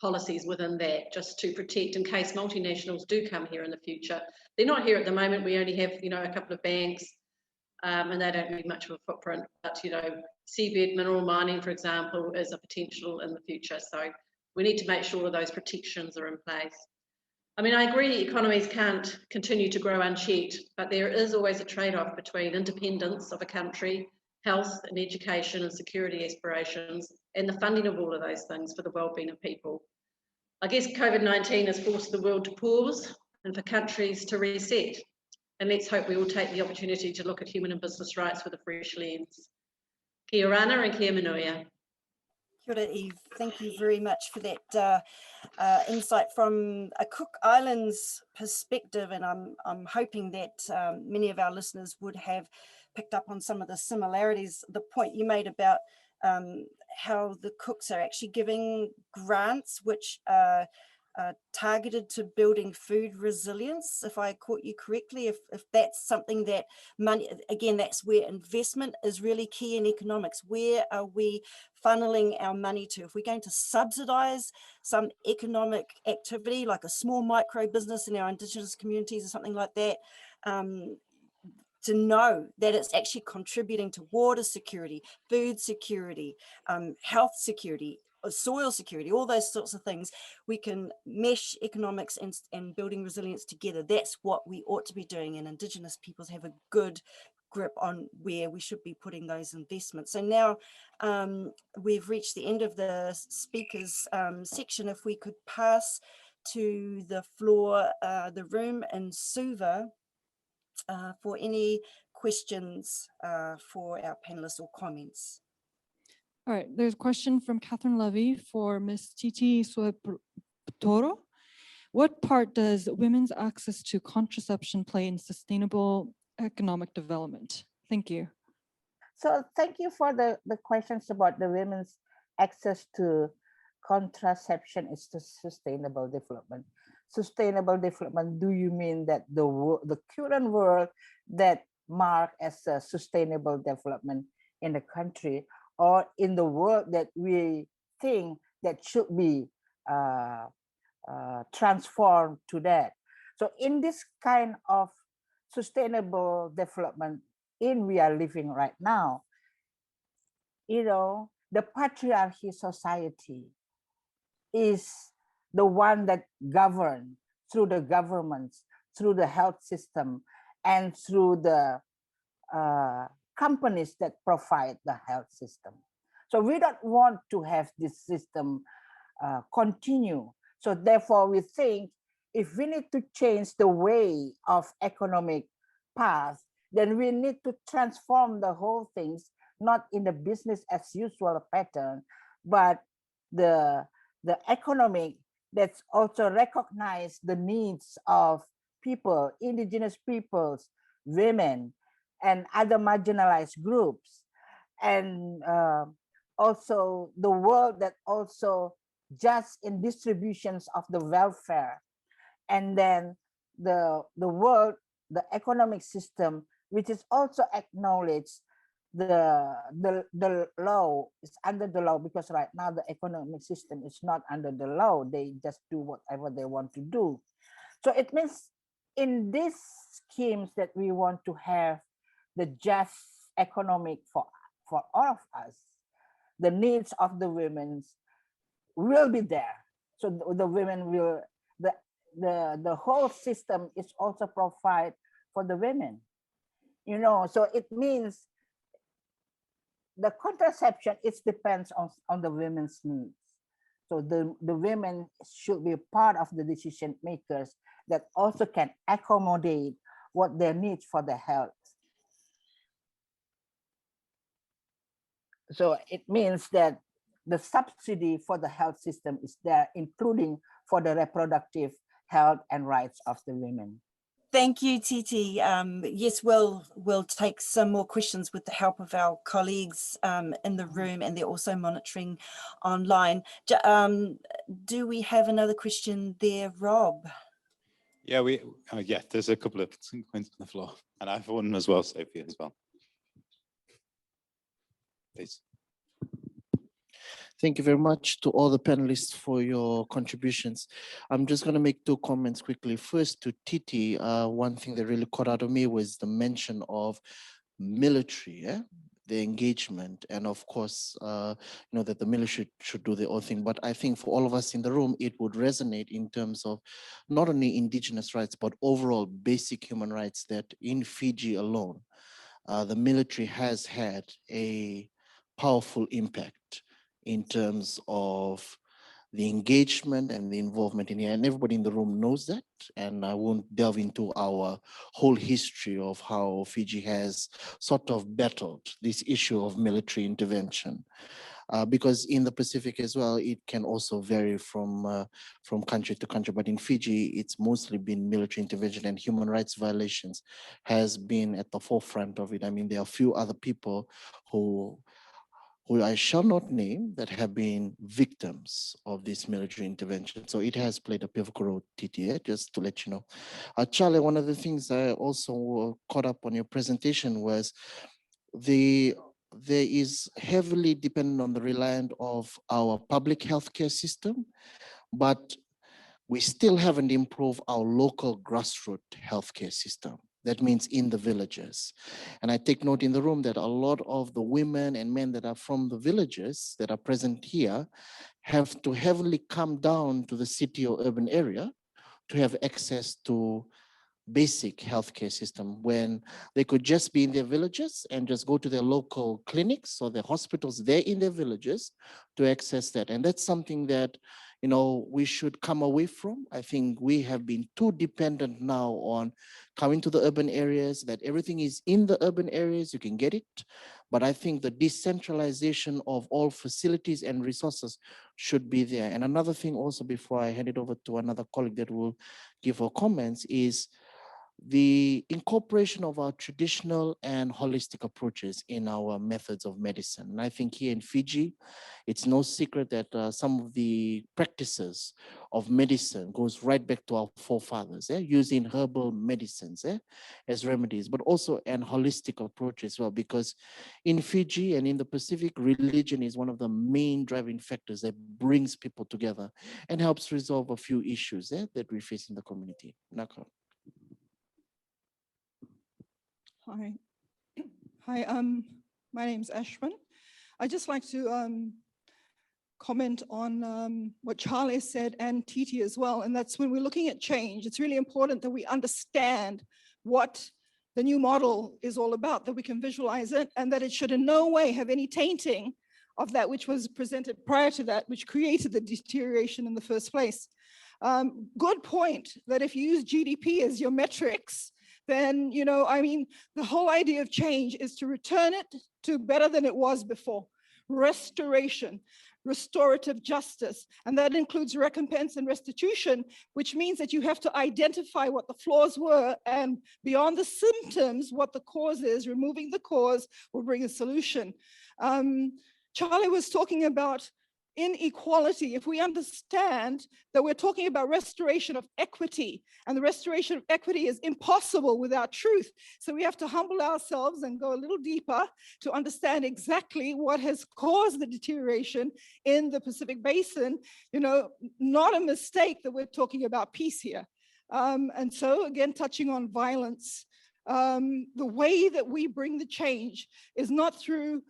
policies within that, just to protect in case multinationals do come here in the future. They're not here at the moment. We only have, a couple of banks, and they don't need much of a footprint. But, seabed mineral mining, for example, is a potential in the future. So we need to make sure those protections are in place. I mean, I agree economies can't continue to grow unchecked, but there is always a trade-off between independence of a country, health and education and security aspirations, and the funding of all of those things for the well-being of people. I guess COVID-19 has forced the world to pause and for countries to reset. And let's hope we all take the opportunity to look at human and business rights with a fresh lens. Kia ora and kia manuia. Kia ora, Eve. Thank you very much for that insight from a Cook Islands perspective, and I'm hoping that many of our listeners would have picked up on some of the similarities. The point you made about how the Cooks are actually giving grants which are targeted to building food resilience, if I caught you correctly, if that's something that money, again, that's where investment is really key in economics. Where are we funneling our money to? If we're going to subsidize some economic activity like a small micro business in our Indigenous communities or something like that, to know that it's actually contributing to water security, food security, health security, soil security, all those sorts of things. We can mesh economics and building resilience together. That's what we ought to be doing, and Indigenous peoples have a good grip on where we should be putting those investments. So now we've reached the end of the speakers section. If we could pass to the floor, the room in Suva, for any questions for our panelists or comments. All right, there's a question from Catherine Levy for Ms. Titi Soentoro. What part does women's access to contraception play in sustainable economic development? Thank you. So thank you for the questions about the women's access to contraception is to sustainable development. Sustainable development, do you mean that the current world that marked as a sustainable development in the country, or in the world that we think that should be transformed to that? So in this kind of sustainable development we are living right now, the patriarchy society is the one that governs through the governments, through the health system, and through the companies that provide the health system. So we don't want to have this system continue. So therefore we think if we need to change the way of economic path, then we need to transform the whole things, not in the business as usual pattern, but the economic that's also recognize the needs of people, Indigenous peoples, women, and other marginalized groups, and also the world that also just in distributions of the welfare, and then the world the economic system, which is also acknowledged the law is under the law, because right now the economic system is not under the law. They just do whatever they want to do. So it means in these schemes that we want to have the just economic for all of us, the needs of the women will be there. So the women will, the whole system is also provide for the women, you know. So it means the contraception, it depends on the women's needs. So the women should be part of the decision makers that also can accommodate what their needs for the health. So it means that the subsidy for the health system is there, including for the reproductive health and rights of the women. Thank you, Titi. Yes, we'll take some more questions with the help of our colleagues in the room, and they're also monitoring online. Do we have another question there, Rob? Yeah, there's a couple of points on the floor, and I have one as well, Sophie, as well. Please. Thank you very much to all the panelists for your contributions. I'm just going to make two comments quickly. First, to Titi, one thing that really caught out of me was the mention of military, the engagement, and of course, that the military should do their own thing. But I think for all of us in the room, it would resonate in terms of not only indigenous rights, but overall basic human rights, that in Fiji alone, the military has had a powerful impact in terms of the engagement and the involvement in here. And everybody in the room knows that. And I won't delve into our whole history of how Fiji has sort of battled this issue of military intervention. Because in the Pacific as well, it can also vary from country to country. But in Fiji, it's mostly been military intervention, and human rights violations has been at the forefront of it. I mean, there are a few other people who I shall not name that have been victims of this military intervention. So it has played a pivotal role, Titi, just to let you know. Jale, one of the things I also caught up on your presentation was there is heavily dependent on the reliance of our public healthcare system, but we still haven't improved our local grassroots healthcare system. That means in the villages. And I take note in the room that a lot of the women and men that are from the villages that are present here have to heavily come down to the city or urban area to have access to basic healthcare system, when they could just be in their villages and just go to their local clinics or their hospitals there in their villages to access that. And that's something that, we should come away from. I think we have been too dependent now on coming to the urban areas, that everything is in the urban areas, you can get it. But I think the decentralization of all facilities and resources should be there. And another thing also, before I hand it over to another colleague that will give her comments, is the incorporation of our traditional and holistic approaches in our methods of medicine. And I think here in Fiji, it's no secret that some of the practices of medicine goes right back to our forefathers, using herbal medicines as remedies, but also an holistic approach as well, because in Fiji and in the Pacific, religion is one of the main driving factors that brings people together and helps resolve a few issues that we face in the community. Naka. Hi, my name's Ashton. I'd just like to comment on what Jale said, and Titi as well, and that's when we're looking at change, it's really important that we understand what the new model is all about, that we can visualize it, and that it should in no way have any tainting of that which was presented prior to that, which created the deterioration in the first place. Good point that if you use GDP as your metrics, then, the whole idea of change is to return it to better than it was before. Restoration, restorative justice, and that includes recompense and restitution, which means that you have to identify what the flaws were, and beyond the symptoms, what the cause is. Removing the cause will bring a solution. Charlie was talking about inequality, if we understand that we're talking about restoration of equity, and the restoration of equity is impossible without truth. So we have to humble ourselves and go a little deeper to understand exactly what has caused the deterioration in the Pacific Basin. You know, not a mistake that we're talking about peace here. And so again, touching on violence, the way that we bring the change is not through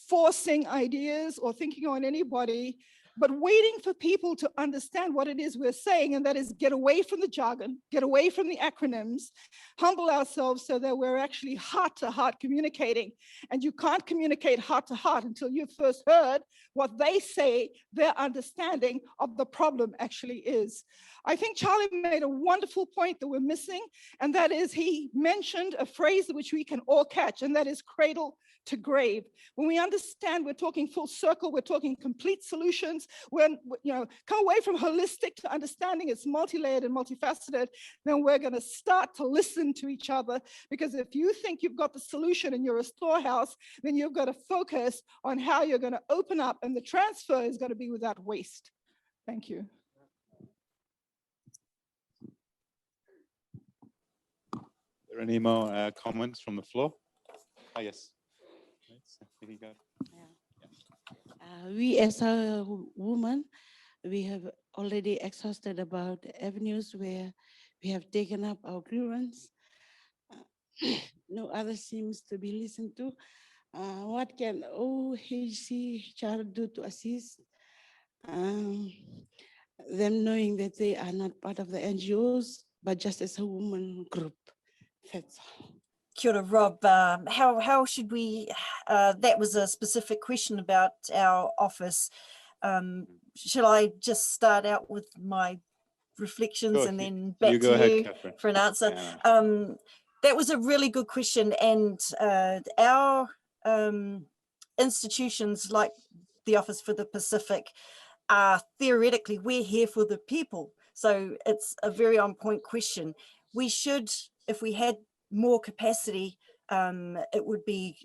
forcing ideas or thinking on anybody, but waiting for people to understand what it is we're saying, and that is get away from the jargon, get away from the acronyms, humble ourselves so that we're actually heart-to-heart communicating. And you can't communicate heart-to-heart until you've first heard what they say their understanding of the problem actually is. I think Charlie made a wonderful point that we're missing, and that is he mentioned a phrase which we can all catch, and that is cradle to grave. When we understand we're talking full circle, we're talking complete solutions, when, you know, come away from holistic to understanding it's multi-layered and multifaceted, then we're going to start to listen to each other. Because if you think you've got the solution and you're a storehouse, then you've got to focus on how you're going to open up, and the transfer is going to be without waste. Thank you. Are there any more comments from the floor? Oh, yes. Here you go. We as a woman, we have already exhausted about the avenues where we have taken up our grievance. No other seems to be listened to. What can OHCHR do to assist them, knowing that they are not part of the NGOs, but just as a woman group? That's all. Kia ora, Rob. How should we, that was a specific question about our office. Shall I just start out with my reflections and then back to you for an answer? Yeah. That was a really good question, and our institutions like the Office for the Pacific are theoretically, we're here for the people. So it's a very on point question. We should, if we had more capacity, it would be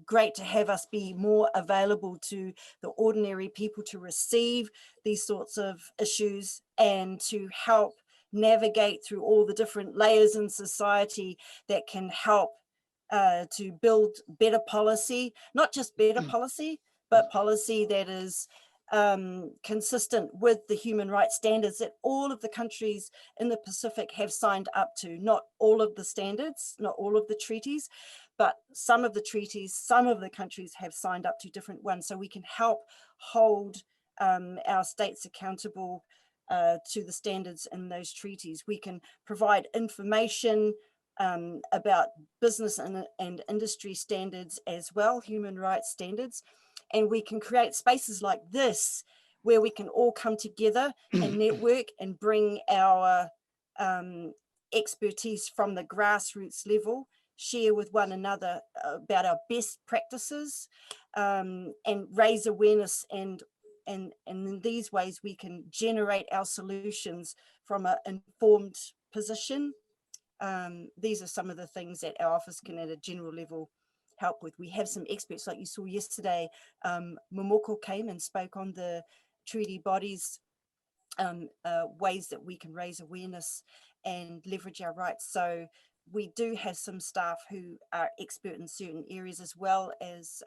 great to have us be more available to the ordinary people to receive these sorts of issues and to help navigate through all the different layers in society that can help to build better policy, not just better policy, but policy that is consistent with the human rights standards that all of the countries in the Pacific have signed up to. Not all of the standards, not all of the treaties, but some of the treaties, some of the countries have signed up to different ones. So we can help hold our states accountable to the standards in those treaties. We can provide information about business and industry standards as well, human rights standards. And we can create spaces like this where we can all come together and network and bring our expertise from the grassroots level, share with one another about our best practices, and raise awareness. And in these ways, we can generate our solutions from an informed position. These are some of the things that our office can at a general level help with. We have some experts like you saw yesterday. Momoko came and spoke on the treaty bodies, ways that we can raise awareness and leverage our rights. So we do have some staff who are expert in certain areas, as well as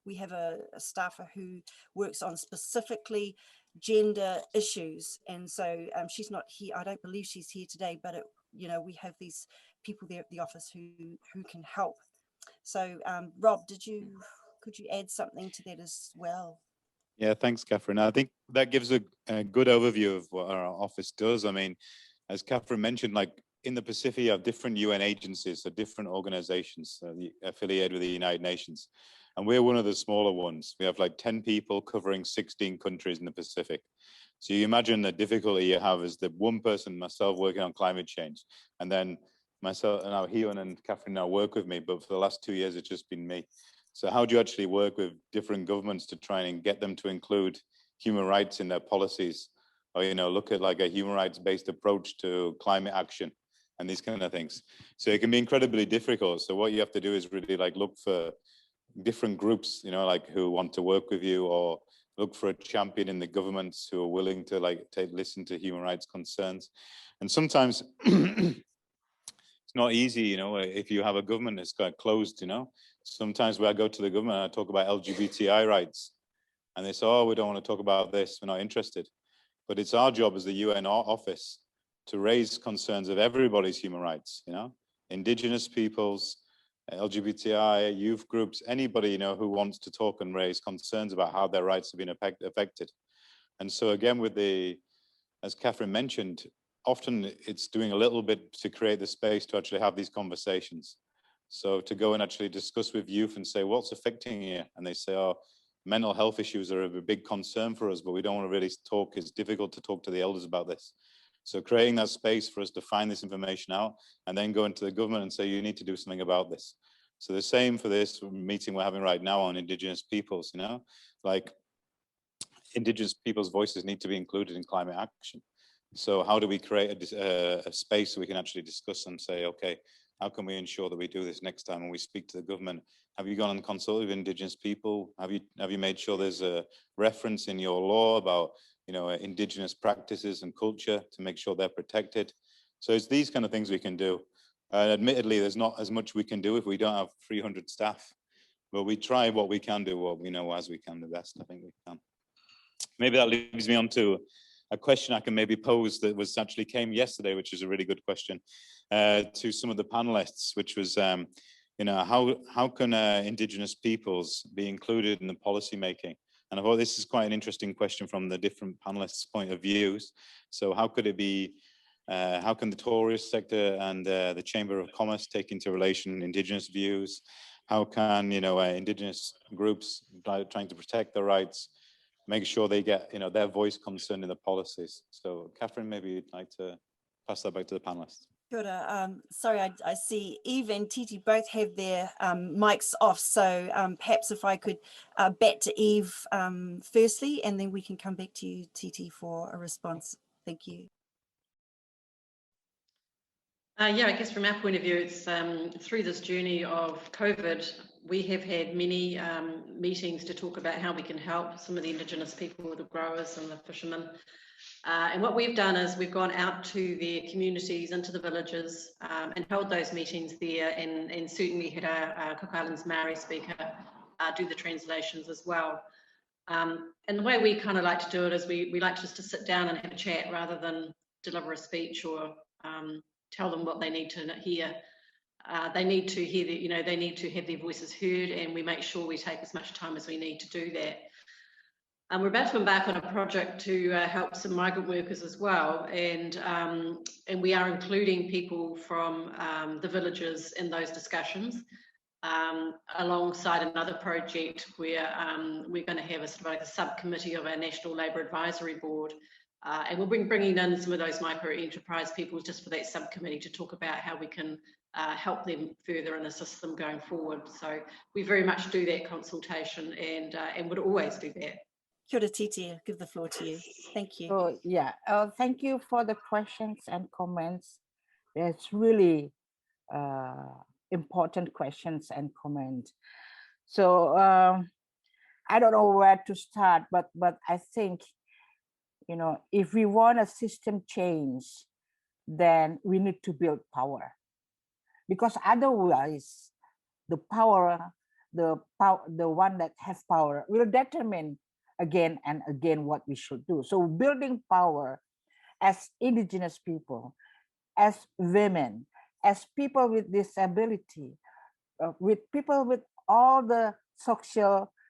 we have a staffer who works on specifically gender issues. And so she's not here, I don't believe she's here today, but you know, we have these people there at the office who can help. So Rob, could you add something to that as well? Yeah, thanks, Catherine. I think that gives a good overview of what our office does. I mean, as Catherine mentioned, like in the Pacific, you have different UN agencies, so different organizations affiliated with the United Nations. And we're one of the smaller ones. We have like 10 people covering 16 countries in the Pacific. So you imagine the difficulty you have as the one person, myself, working on climate change, and then myself and now Hyun and Catherine now work with me, but for the last 2 years, it's just been me. So how do you actually work with different governments to try and get them to include human rights in their policies? Or, you know, look at like a human rights-based approach to climate action and these kind of things. So it can be incredibly difficult. So what you have to do is really like look for different groups, you know, like who want to work with you or look for a champion in the governments who are willing to listen to human rights concerns. And sometimes it's not easy, you know, if you have a government that's got closed, you know. Sometimes when I go to the government, I talk about LGBTI rights, and they say, oh, we don't want to talk about this, we're not interested. But it's our job as the UN office to raise concerns of everybody's human rights, you know, Indigenous peoples, LGBTI, youth groups, anybody, you know, who wants to talk and raise concerns about how their rights have been affected. And so again, with as Catherine mentioned, often it's doing a little bit to create the space to actually have these conversations. So to go and actually discuss with youth and say, what's affecting you? And they say, oh, mental health issues are a big concern for us, but we don't want to really talk. It's difficult to talk to the elders about this. So creating that space for us to find this information out and then go into the government and say, you need to do something about this. So the same for this meeting we're having right now on Indigenous peoples, you know, like Indigenous people's voices need to be included in climate action. So how do we create a space so we can actually discuss and say, okay, how can we ensure that we do this next time when we speak to the government? Have you gone and consulted with Indigenous people? Have you made sure there's a reference in your law about, you know, Indigenous practices and culture to make sure they're protected? So it's these kind of things we can do. Admittedly, there's not as much we can do if we don't have 300 staff, but we try what we can do, what we know as we can the best. I think we can. Maybe that leads me on to a question I can maybe pose that was actually came yesterday, which is a really good question to some of the panelists, which was, you know, how can Indigenous peoples be included in the policy making? And I thought this is quite an interesting question from the different panelists' point of views. So how could it be, how can the tourist sector and the Chamber of Commerce take into relation Indigenous views? How can, you know, Indigenous groups trying to protect their rights, make sure they get, you know, their voice concerned in the policies? So Catherine, maybe you'd like to pass that back to the panelists. Kia ora. Sorry, I see Eve and Titi both have their mics off. So perhaps if I could bat to Eve firstly, and then we can come back to you, Titi, for a response. Thank you. Yeah, I guess from our point of view, it's through this journey of COVID, we have had many meetings to talk about how we can help some of the Indigenous people, the growers and the fishermen. And what we've done is we've gone out to the communities, into the villages, and held those meetings there, and certainly had our Cook Islands Maori speaker do the translations as well. And the way we kind of like to do it is we like just to sit down and have a chat rather than deliver a speech or tell them what they need to hear. They need to hear that, you know, they need to have their voices heard, and we make sure we take as much time as we need to do that. We're about to embark on a project to help some migrant workers as well, and we are including people from the villages in those discussions, alongside another project where we're going to have a sort of like a subcommittee of our National Labour Advisory Board, and we'll be bringing in some of those micro enterprise people just for that subcommittee to talk about how we can help them further and assist them going forward. So we very much do that consultation and would always do that. Kia ora, Titi, I'll give the floor to you. Thank you. So yeah, thank you for the questions and comments. It's really important questions and comments. So I don't know where to start, but I think, you know, if we want a system change, then we need to build power, because otherwise the one that has power will determine again and again what we should do. So building power as Indigenous people, as women, as people with disability, with people with all the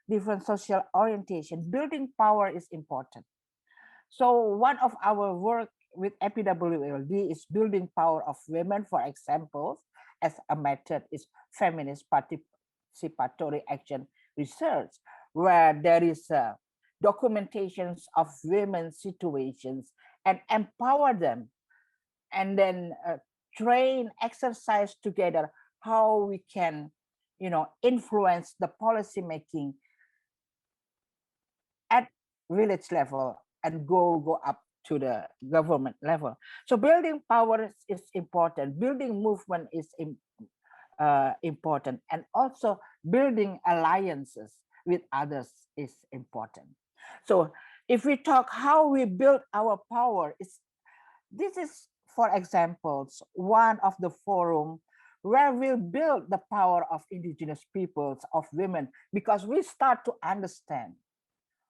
different social orientation, building power is important. So one of our work with APWLD is building power of women, for example, as a method is feminist participatory action research, where there is documentations of women's situations and empower them, and then train, exercise together how we can, you know, influence the policy making at village level and go up to the government level. So building power is important. Building movement is important, and also building alliances with others is important. So if we talk how we build our power, this is, for examples, one of the forum where we'll build the power of indigenous peoples, of women, because we start to understand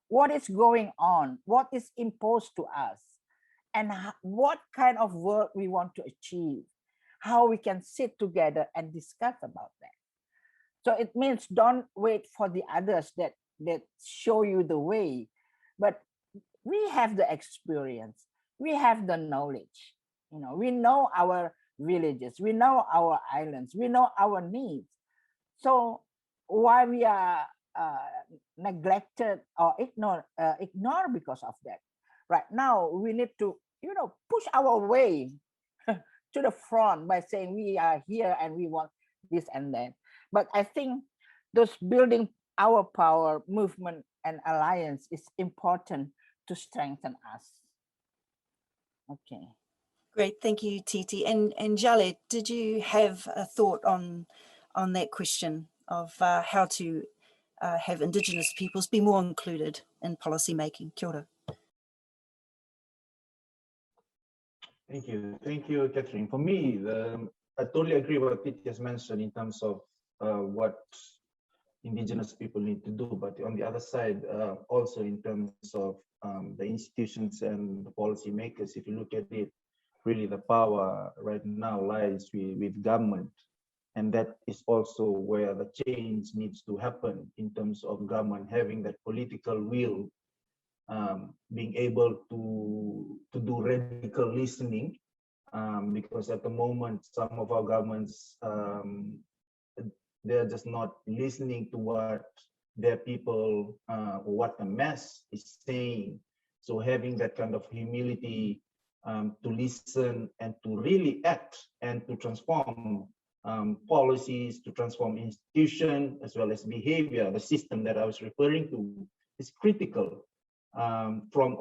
what is going on, what is imposed to us, and what kind of work we want to achieve, how we can sit together and discuss about that. So it means don't wait for the others that show you the way, but we have the experience, we have the knowledge, we know our villages, we know our islands, we know our needs. So why we are neglected or ignored because of that? Right now, we need to, push our way to the front by saying we are here and we want this and that. But I think those building our power movement and alliance is important to strengthen us. Okay. Great, thank you, Titi. And Jale, did you have a thought on that question of how to have Indigenous peoples be more included in policy making? Kia ora. Thank you, Catherine. For me, I totally agree with what Titi has mentioned in terms of what Indigenous people need to do, but on the other side, also in terms of the institutions and the policy makers, if you look at it, really the power right now lies with government. And that is also where the change needs to happen in terms of government having that political will, being able to do radical listening, because at the moment, some of our governments, they're just not listening to what their people, what the mass is saying. So having that kind of humility to listen and to really act and to transform policies, to transform institution as well as behavior, the system that I was referring to is critical. From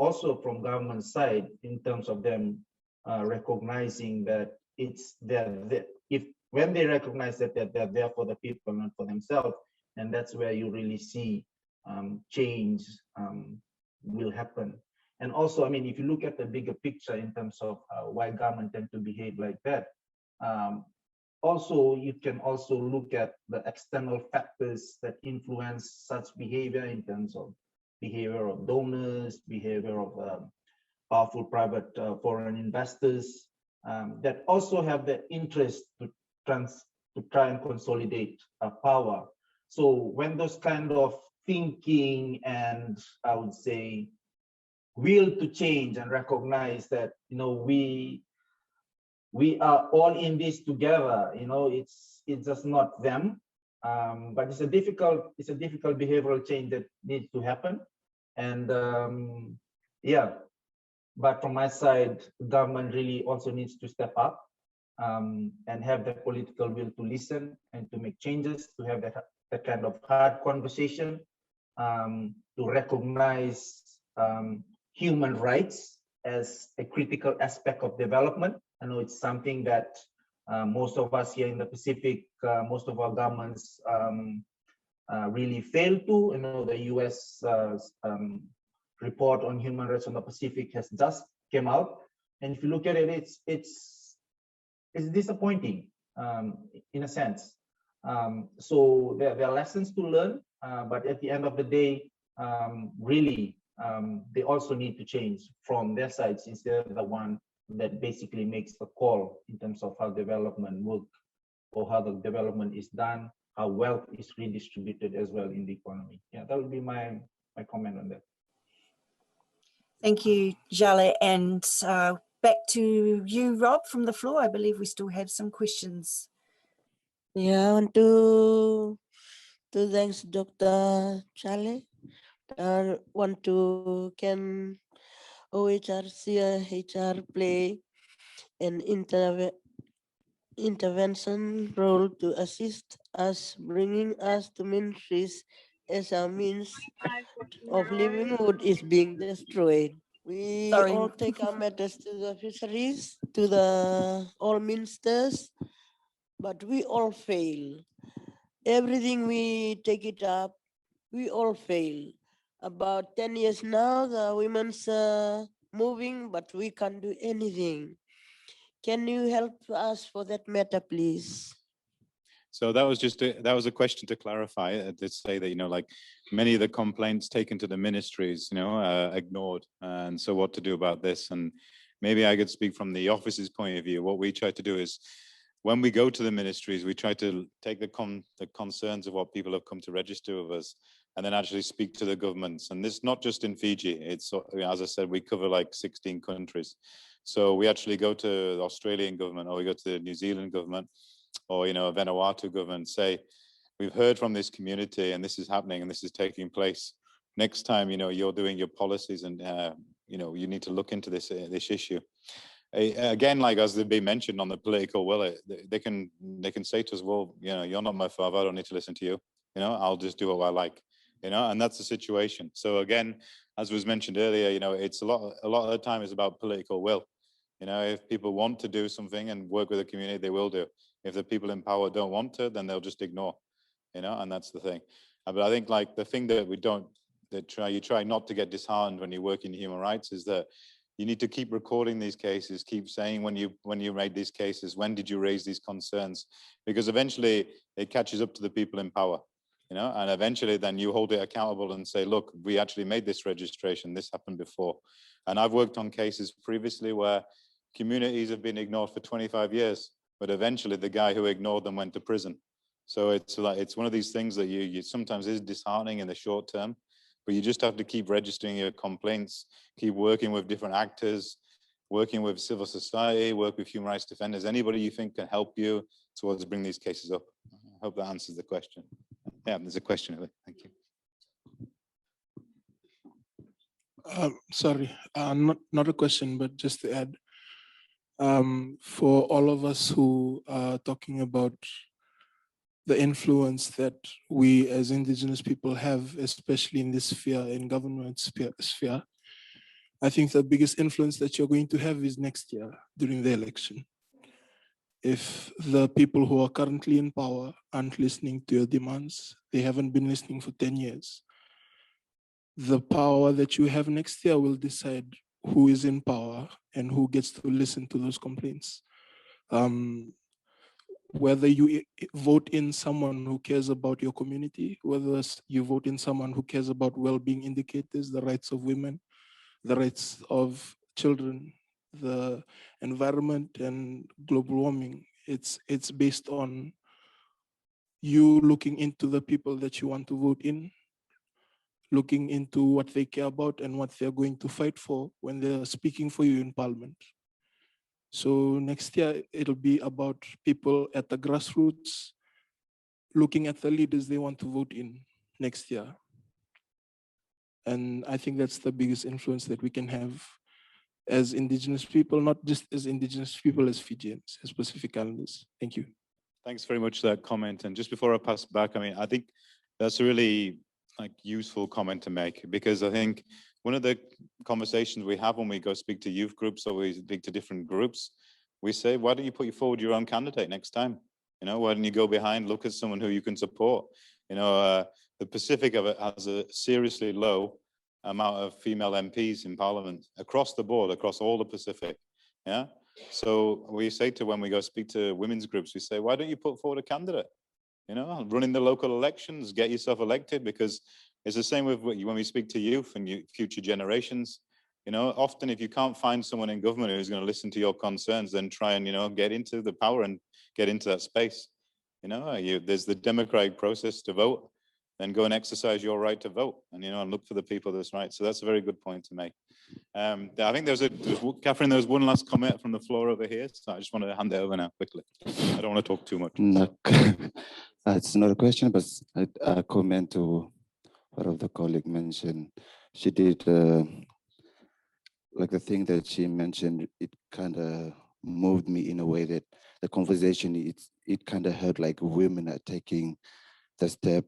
government side, in terms of them recognizing that when they recognize that they're there for the people, not for themselves, and that's where you really see change will happen. And also, I mean, if you look at the bigger picture in terms of why government tend to behave like that, also you can also look at the external factors that influence such behavior in terms of behavior of donors, behavior of powerful private foreign investors that also have the interest to try and consolidate power. So when those kind of thinking and I would say will to change and recognize that we are all in this together, it's just not them, but it's a difficult behavioral change that needs to happen. And yeah, but from my side, the government really also needs to step up and have the political will to listen and to make changes, to have that kind of hard conversation, to recognize human rights as a critical aspect of development. I know it's something that most of us here in the Pacific, most of our governments really fail to. The US report on human rights on the Pacific has just came out, and if you look at it, it's disappointing in a sense. So there are lessons to learn, but at the end of the day, really they also need to change from their side, since they're the one that basically makes the call in terms of how development works or how the development is done, how wealth is redistributed as well in the economy. Yeah, that would be my comment on that. Thank you, Jale. And back to you, Rob, from the floor. I believe we still have some questions. Yeah, I want to thanks Dr. Jale. I want to can OHR, CHR play an intervention role to assist us, bringing us to ministries as a means of livelihood is being destroyed. We all take our matters to the fisheries, to the all ministers, but we all fail. Everything we take it up, we all fail. About 10 years now, the women's moving, but we can't do anything. Can you help us for that matter, please? So that was just that was a question to clarify, to say that, you know, like many of the complaints taken to the ministries, you know, ignored. And so what to do about this? And maybe I could speak from the office's point of view. What we try to do is when we go to the ministries, we try to take the concerns of what people have come to register with us and then actually speak to the governments. And this not just in Fiji, it's, as I said, we cover like 16 countries. So we actually go to the Australian government, or we go to the New Zealand government, or, you know, a Vanuatu government, say, we've heard from this community and this is happening and this is taking place. Next time, you know, you're doing your policies and, you know, you need to look into this issue. Again, like as they've been mentioned on the political will, they can say to us, well, you know, you're not my father, I don't need to listen to you. You know, I'll just do what I like, you know, and that's the situation. So again, as was mentioned earlier, you know, it's a lot of the time is about political will. You know, if people want to do something and work with the community, they will do. If the people in power don't want to, then they'll just ignore, you know, and that's the thing. But I think like the thing that you try not to get disheartened when you work in human rights is that you need to keep recording these cases, keep saying when you made these cases, when did you raise these concerns? Because eventually it catches up to the people in power, you know, and eventually then you hold it accountable and say, look, we actually made this registration, this happened before. And I've worked on cases previously where communities have been ignored for 25 years, but eventually the guy who ignored them went to prison. So it's like, it's one of these things that you sometimes is disheartening in the short term, but you just have to keep registering your complaints, keep working with different actors, working with civil society, work with human rights defenders, anybody you think can help you towards bring these cases up. I hope that answers the question. Yeah, there's a question. Thank you. Sorry, not a question, but just to add, for all of us who are talking about the influence that we as Indigenous people have, especially in this sphere, in government sphere, I think the biggest influence that you're going to have is next year during the election. If the people who are currently in power aren't listening to your demands, they haven't been listening for 10 years. The power that you have next year will decide who is in power and who gets to listen to those complaints. Whether you vote in someone who cares about your community, whether you vote in someone who cares about well-being indicators, the rights of women, the rights of children, the environment and global warming, it's based on you looking into the people that you want to vote in, looking into what they care about and what they're going to fight for when they're speaking for you in Parliament. So next year, it'll be about people at the grassroots looking at the leaders they want to vote in next year. And I think that's the biggest influence that we can have as Indigenous people, not just as Indigenous people, as Fijians, as Pacific Islanders. Thank you. Thanks very much for that comment. And just before I pass back, I mean, I think that's a really useful comment to make, because I think one of the conversations we have when we go speak to youth groups or we speak to different groups, we say, why don't you put forward your own candidate next time? You know, why don't you go behind, look at someone who you can support? You know, the Pacific of it has a seriously low amount of female MPs in Parliament across the board, across all the Pacific. Yeah. So we say to, when we go speak to women's groups, we say, why don't you put forward a candidate? You know, run in the local elections, get yourself elected, because it's the same with when we speak to youth and future generations. You know, often if you can't find someone in government who's going to listen to your concerns, then try and, you know, get into the power and get into that space. You know, there's the democratic process to vote, then go and exercise your right to vote, and, you know, and look for the people that's right. So that's a very good point to make. I think Catherine, there was one last comment from the floor over here, so I just want to hand it over now quickly. I don't want to talk too much. No, it's not a question, but a comment to what of the colleague mentioned. She did, like the thing that she mentioned, it kind of moved me in a way that the conversation, it kind of heard like women are taking the step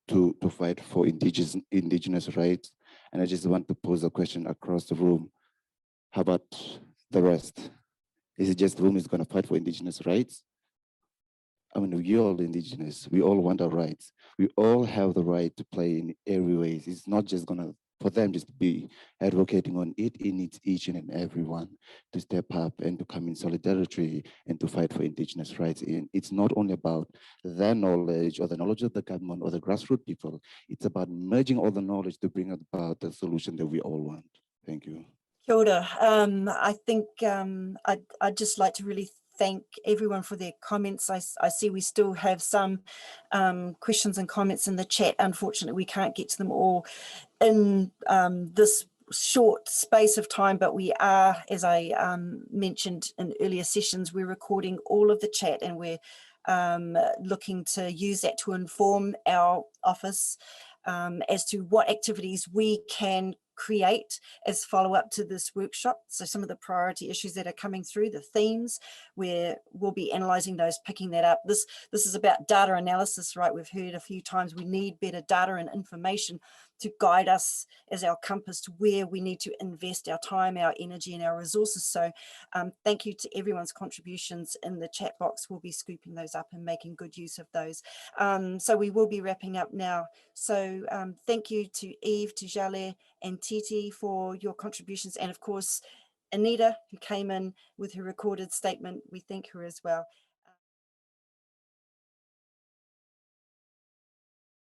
to fight for indigenous rights. And I just want to pose a question across the room. How about the rest? Is it just women who's going to fight for indigenous rights? I mean, we all Indigenous, we all want our rights. We all have the right to play in every ways. It's not just gonna, for them just to be advocating on it. It needs each and every one to step up and to come in solidarity and to fight for Indigenous rights. And it's not only about their knowledge or the knowledge of the government or the grassroots people. It's about merging all the knowledge to bring about the solution that we all want. Thank you. Kia ora. I think I'd just like to really thank everyone for their comments. I see we still have some questions and comments in the chat. Unfortunately, we can't get to them all in this short space of time, but we are, as I mentioned in earlier sessions, we're recording all of the chat, and we're looking to use that to inform our office as to what activities we can create as follow-up to this workshop. So some of the priority issues that are coming through, the themes, where we'll be analysing those, picking that up. This is about data analysis, right? We've heard a few times we need better data and information to guide us as our compass to where we need to invest our time, our energy and our resources. So thank you to everyone's contributions in the chat box. We'll be scooping those up and making good use of those. So we will be wrapping up now. So thank you to Eve, to Jale and Titi for your contributions, and of course Anita, who came in with her recorded statement. We thank her as well.